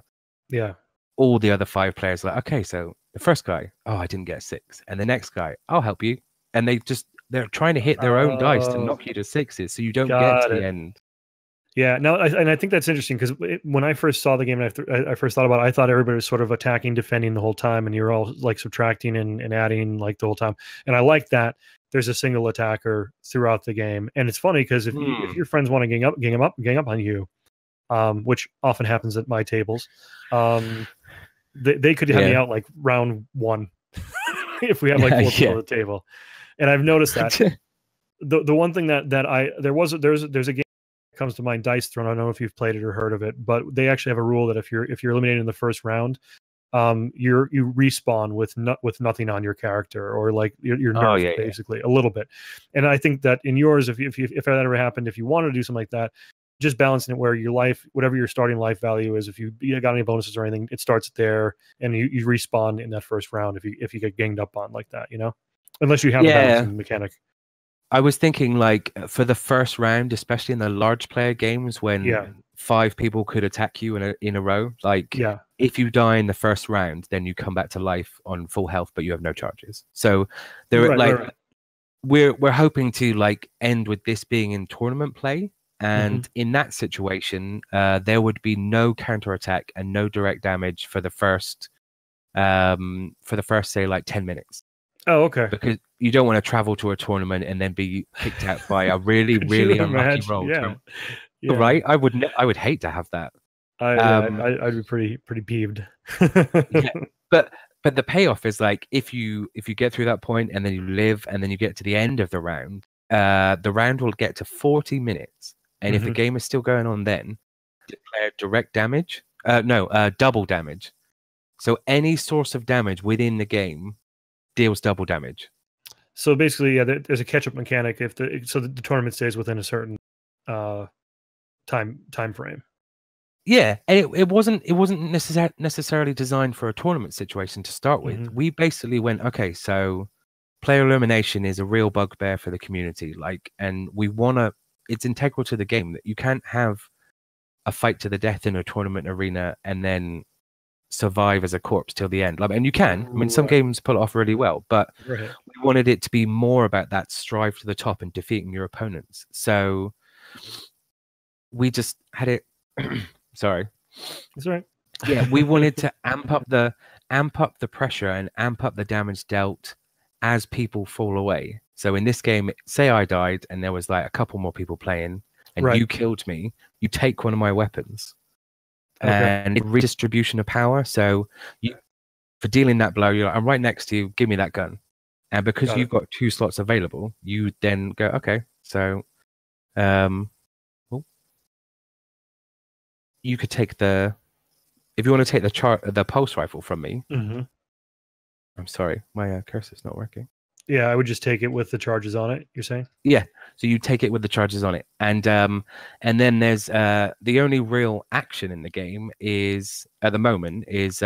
all the other 5 players are like, okay, so the first guy, oh, I didn't get a 6. And the next guy, I'll help you. And they're trying to hit their own dice to knock you to 6s so you don't get to the end. Yeah, no, and I think that's interesting because when I first saw the game, I first thought about it, I thought everybody was sort of attacking, defending the whole time, and you're all like subtracting and adding like the whole time. And I like that there's a single attacker throughout the game. And it's funny because if your friends want to gang up on you, which often happens at my tables, they could have me out like round 1 if we have like 4 people at the table. And I've noticed that the one thing that there's a game comes to mind, Dice Throne. I don't know if you've played it or heard of it, but they actually have a rule that if you're eliminated in the first round, you respawn with nothing on your character, or like you're Oh, nerfed basically a little bit. And I think that in yours, if that ever happened, if you wanted to do something like that, just balancing it where your life, whatever your starting life value is, if you got any bonuses or anything, it starts there, and you respawn in that first round if you get ganged up on like that, unless you have a balancing mechanic. I was thinking like for the first round, especially in the large player games when 5 people could attack you in a row, like if you die in the first round, then you come back to life on full health, but you have no charges. So there we're hoping to like end with this being in tournament play. And in that situation, there would be no counterattack and no direct damage for the first say like 10 minutes. Oh, okay. Because you don't want to travel to a tournament and then be picked out by a really, really unlucky roll. Yeah. Right? I would hate to have that. I'd be pretty peeved. But the payoff is like if you get through that point and then you live and then you get to the end of the round will get to 40 minutes. And if the game is still going on, then declare direct damage. Double damage. So any source of damage within the game deals double damage. So basically, there's a catch-up mechanic so the tournament stays within a certain time frame. Yeah, and it wasn't necessarily designed for a tournament situation to start with. We basically went, okay, so player elimination is a real bugbear for the community, and we want to. It's integral to the game that you can't have a fight to the death in a tournament arena and then survive as a corpse till the end. And you can. I mean, some games pull it off really well, but we wanted it to be more about that strive to the top and defeating your opponents. So we just had it. Sorry, that's all right. Yeah, we wanted to amp up the pressure and amp up the damage dealt as people fall away. So in this game, say I died and there was like a couple more people playing and you killed me, you take one of my weapons. And redistribution of power. So for dealing that blow, you're like, I'm right next to you, give me that gun. And because you've got 2 slots available, you then go, okay, so you could take if you want to take the pulse rifle from me. I'm sorry, my cursor's not working. Yeah, I would just take it with the charges on it, you're saying? Yeah, so you take it with the charges on it. And then there's the only real action in the game is, at the moment, is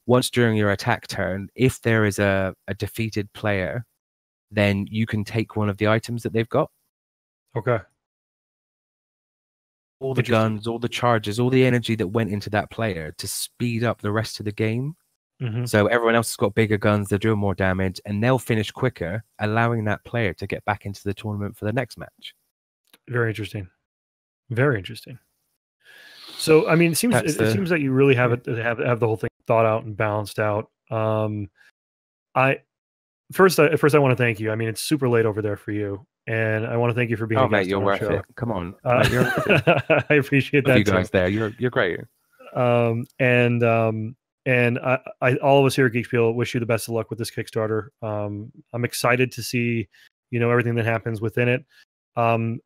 once during your attack turn, if there is a defeated player, then you can take one of the items that they've got. Okay. All the guns, all the charges, all the energy that went into that player to speed up the rest of the game. So everyone else has got bigger guns, they're doing more damage, and they'll finish quicker, allowing that player to get back into the tournament for the next match. Very interesting. Very interesting. So, I mean, it seems that you really have the whole thing thought out and balanced out. First I want to thank you. I mean, it's super late over there for you, and I want to thank you for being. Oh, mate, you're worth it. Come on, I appreciate that. You guys there, you're great. And I all of us here at Geekspiel wish you the best of luck with this Kickstarter. I'm excited to see, everything that happens within it.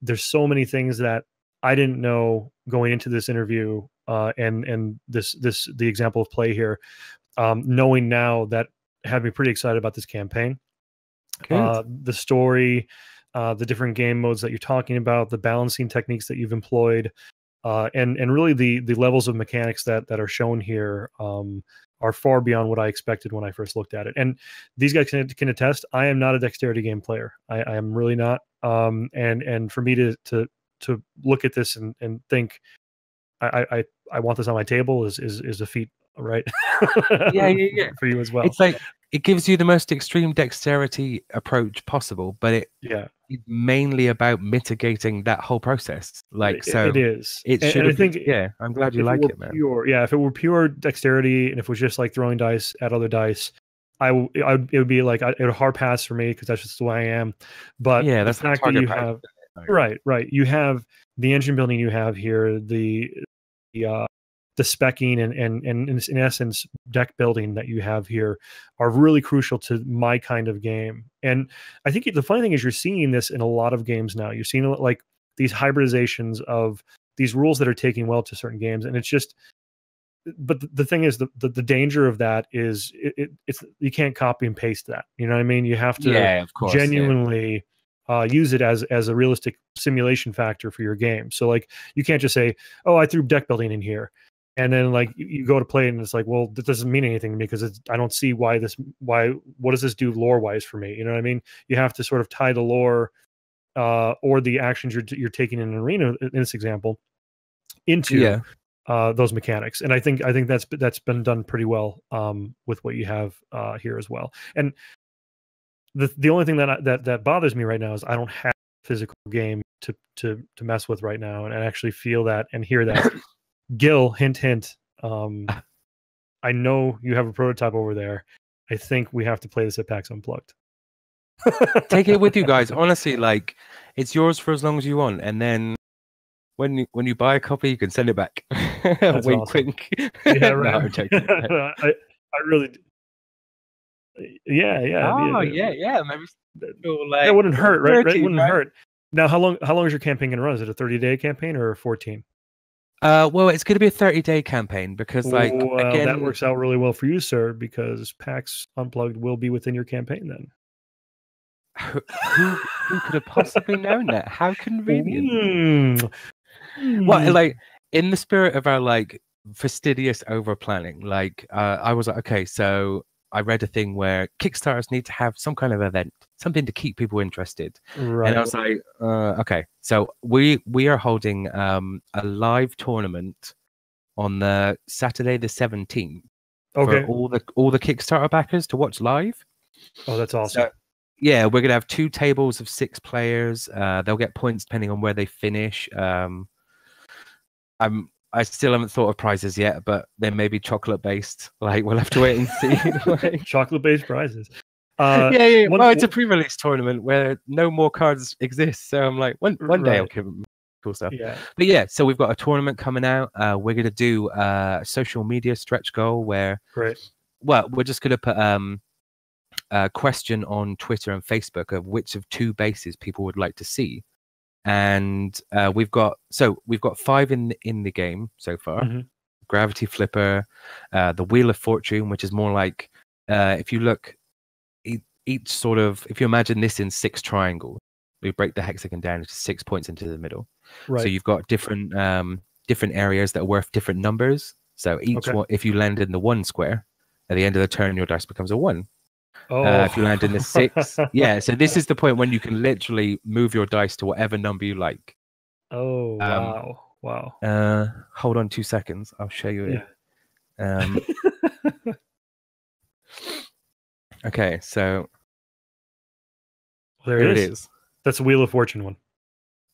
There's so many things that I didn't know going into this interview, and the example of play here. Knowing now that had me pretty excited about this campaign. The story, the different game modes that you're talking about, the balancing techniques that you've employed. And really the levels of mechanics that are shown here are far beyond what I expected when I first looked at it. And these guys can attest, I am not a dexterity game player. I am really not. And for me to look at this and think I want this on my table is a feat, right? Yeah. For you as well. It's like it gives you the most extreme dexterity approach possible, but it's mainly about mitigating that whole process. It is. It should. I think. Yeah, I'm glad you like it, man. If it were pure dexterity and if it was just like throwing dice at other dice, it would be like it would hard pass for me because that's just the way I am. But yeah, that's the fact that you have right. You have the engine building you have here, the speccing and in essence deck building that you have here are really crucial to my kind of game. And I think the funny thing is you're seeing this in a lot of games now. You're seeing like these hybridizations of these rules that are taking well to certain games, and it's just but the thing is, the danger of that is it's you can't copy and paste that. You know what I mean? You have to of course, genuinely use it as a realistic simulation factor for your game. So like you can't just say, oh, I threw deck building in here, and then like you go to play and it's like, well, that doesn't mean anything to me because I don't see what does this do lore wise for me? You know what I mean? You have to sort of tie the lore or the actions you're taking in an arena in this example into those mechanics, and I think that's been done pretty well with what you have here as well. And the only thing that bothers me right now is I don't have a physical game to mess with right now and actually feel that and hear that. Gil, hint hint. I know you have a prototype over there. I think we have to play this at PAX Unplugged. Take it with you guys. Honestly, like it's yours for as long as you want, and then when you buy a copy, you can send it back. Wink, awesome. wink. Yeah, right. No, I really do. Yeah. Maybe like it wouldn't hurt, right? 30, It wouldn't hurt. Now, how long is your campaign going to run? Is it a 30-day campaign or 14? Well, it's going to be a 30-day campaign because, like, again, that works out really well for you, sir, because PAX Unplugged will be within your campaign then. Who could have possibly known that? How convenient. Well, like, in the spirit of our, like, fastidious over-planning, like, I was like, okay, so I read a thing where Kickstarters need to have some kind of event, something to keep people interested. Right. And I was like, okay, so we are holding a live tournament on the Saturday the 17th for all the Kickstarter backers to watch live. Oh, that's awesome. So, yeah, we're gonna have 2 tables of 6 players. They'll get points depending on where they finish. I still haven't thought of prizes yet, but they may be chocolate based. Like we'll have to wait and see. Like, chocolate based prizes. Yeah. Well, it's a pre-release tournament where no more cards exist. So I'm like, one day I'll give them cool stuff. Yeah. But yeah, so we've got a tournament coming out. We're gonna do a social media stretch goal where, well, we're just gonna put a question on Twitter and Facebook of which of 2 bases people would like to see. And we've got 5 in the game so far. Gravity Flipper, the Wheel of Fortune, which is more like if you look each sort of, if you imagine this in 6 triangles, we break the hexagon down into 6 points into the middle. Right. So you've got different areas that are worth different numbers. So each one, if you land in the 1 square, at the end of the turn, your dice becomes a 1. If you land in the 6, yeah. So this is the point when you can literally move your dice to whatever number you like. Oh wow! Hold on 2 seconds. I'll show you it. Yeah. Okay, so there it is. That's the Wheel of Fortune one.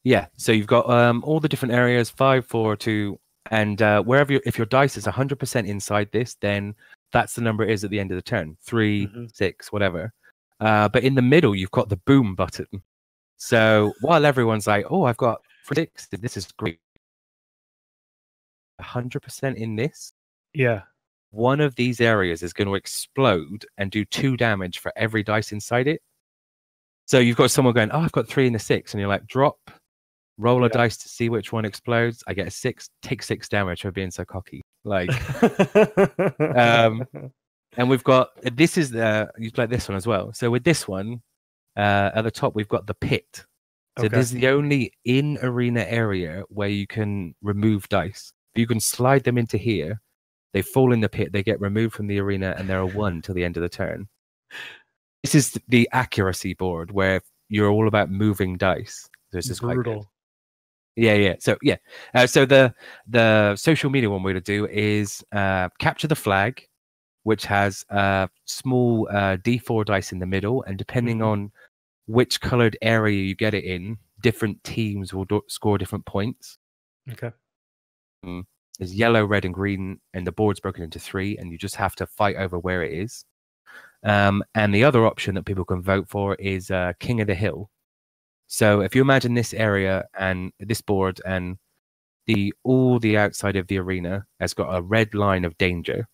Yeah. So you've got all the different areas: 5, 4, 2, and wherever if your dice is 100% inside this, then that's the number it is at the end of the turn. 3, 6, whatever. But in the middle, you've got the boom button. So while everyone's like, oh, I've got 6, this is great. 100% in this. Yeah. One of these areas is going to explode and do 2 damage for every dice inside it. So you've got someone going, oh, I've got 3 in the 6. And you're like, drop, roll a dice to see which one explodes. I get a 6, take 6 damage for being so cocky. Like, and we've got, this is you play this one as well. So with this one, at the top, we've got the pit. So this is the only in-arena area where you can remove dice. You can slide them into here. They fall in the pit. They get removed from the arena, and they're a 1 till the end of the turn. This is the accuracy board where you're all about moving dice. So it's just brutal. Yeah. So so the social media one we're going to do is capture the flag, which has small D4 dice in the middle, and depending on which colored area you get it in, different teams will score different points. Okay. There's yellow, red, and green, and the board's broken into 3, and you just have to fight over where it is. And the other option that people can vote for is King of the Hill. So if you imagine this area and this board and all the outside of the arena has got a red line of danger.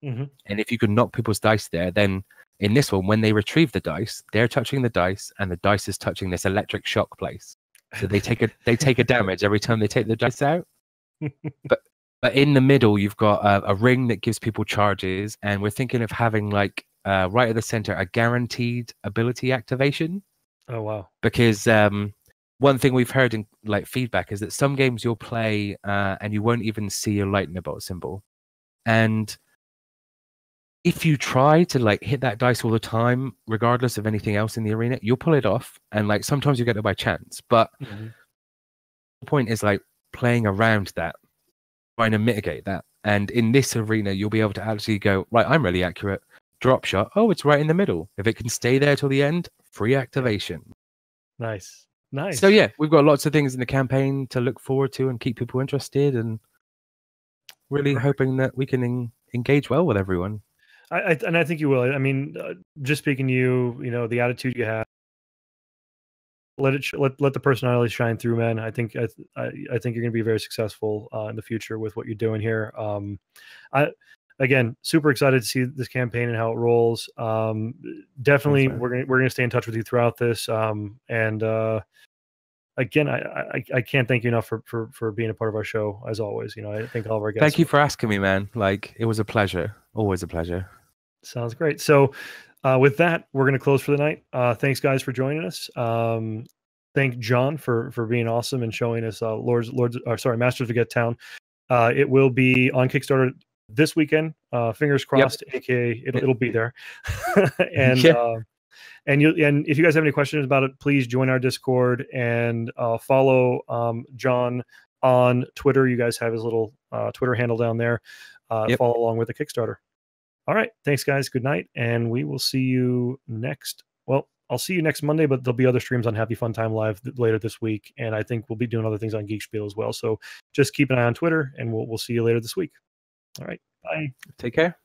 And if you can knock people's dice there, then in this one, when they retrieve the dice, they're touching the dice, and the dice is touching this electric shock place. So they take a damage every time they take the dice out. But in the middle, you've got a ring that gives people charges, and we're thinking of having like right at the center a guaranteed ability activation. Oh wow! Because one thing we've heard in like feedback is that some games you'll play and you won't even see a lightning bolt symbol, and if you try to like hit that dice all the time, regardless of anything else in the arena, you'll pull it off, and like sometimes you get it by chance. But the point is like playing around that, trying to mitigate that. And in this arena, you'll be able to actually go, right, I'm really accurate. Drop shot. Oh, it's right in the middle. If it can stay there till the end, free activation. Nice. Nice. So yeah, we've got lots of things in the campaign to look forward to and keep people interested, and really hoping that we can engage well with everyone. I think you will. I mean, just speaking to you, you know, the attitude you have, let the personality shine through, man. I think you're going to be very successful in the future with what you're doing here. Again, super excited to see this campaign and how it rolls. Definitely, Thanks, we're gonna stay in touch with you throughout this. Again, I can't thank you enough for being a part of our show, as always. You know, I think all of our guests. Thank you for asking me, man. Like, it was a pleasure. Always a pleasure. Sounds great. So with that, we're going to close for the night. Thanks, guys, for joining us. Thank John for being awesome and showing us Masters of Gettown. It will be on Kickstarter this weekend. Fingers crossed, aka it'll be there. And and if you guys have any questions about it, please join our Discord and follow John on Twitter. You guys have his little Twitter handle down there. Follow along with the Kickstarter. All right. Thanks, guys. Good night. And we will see you next. Well, I'll see you next Monday, but there'll be other streams on Happy Fun Time Live later this week. And I think we'll be doing other things on Geek Spiel as well. So just keep an eye on Twitter, and we'll see you later this week. All right. Bye. Take care.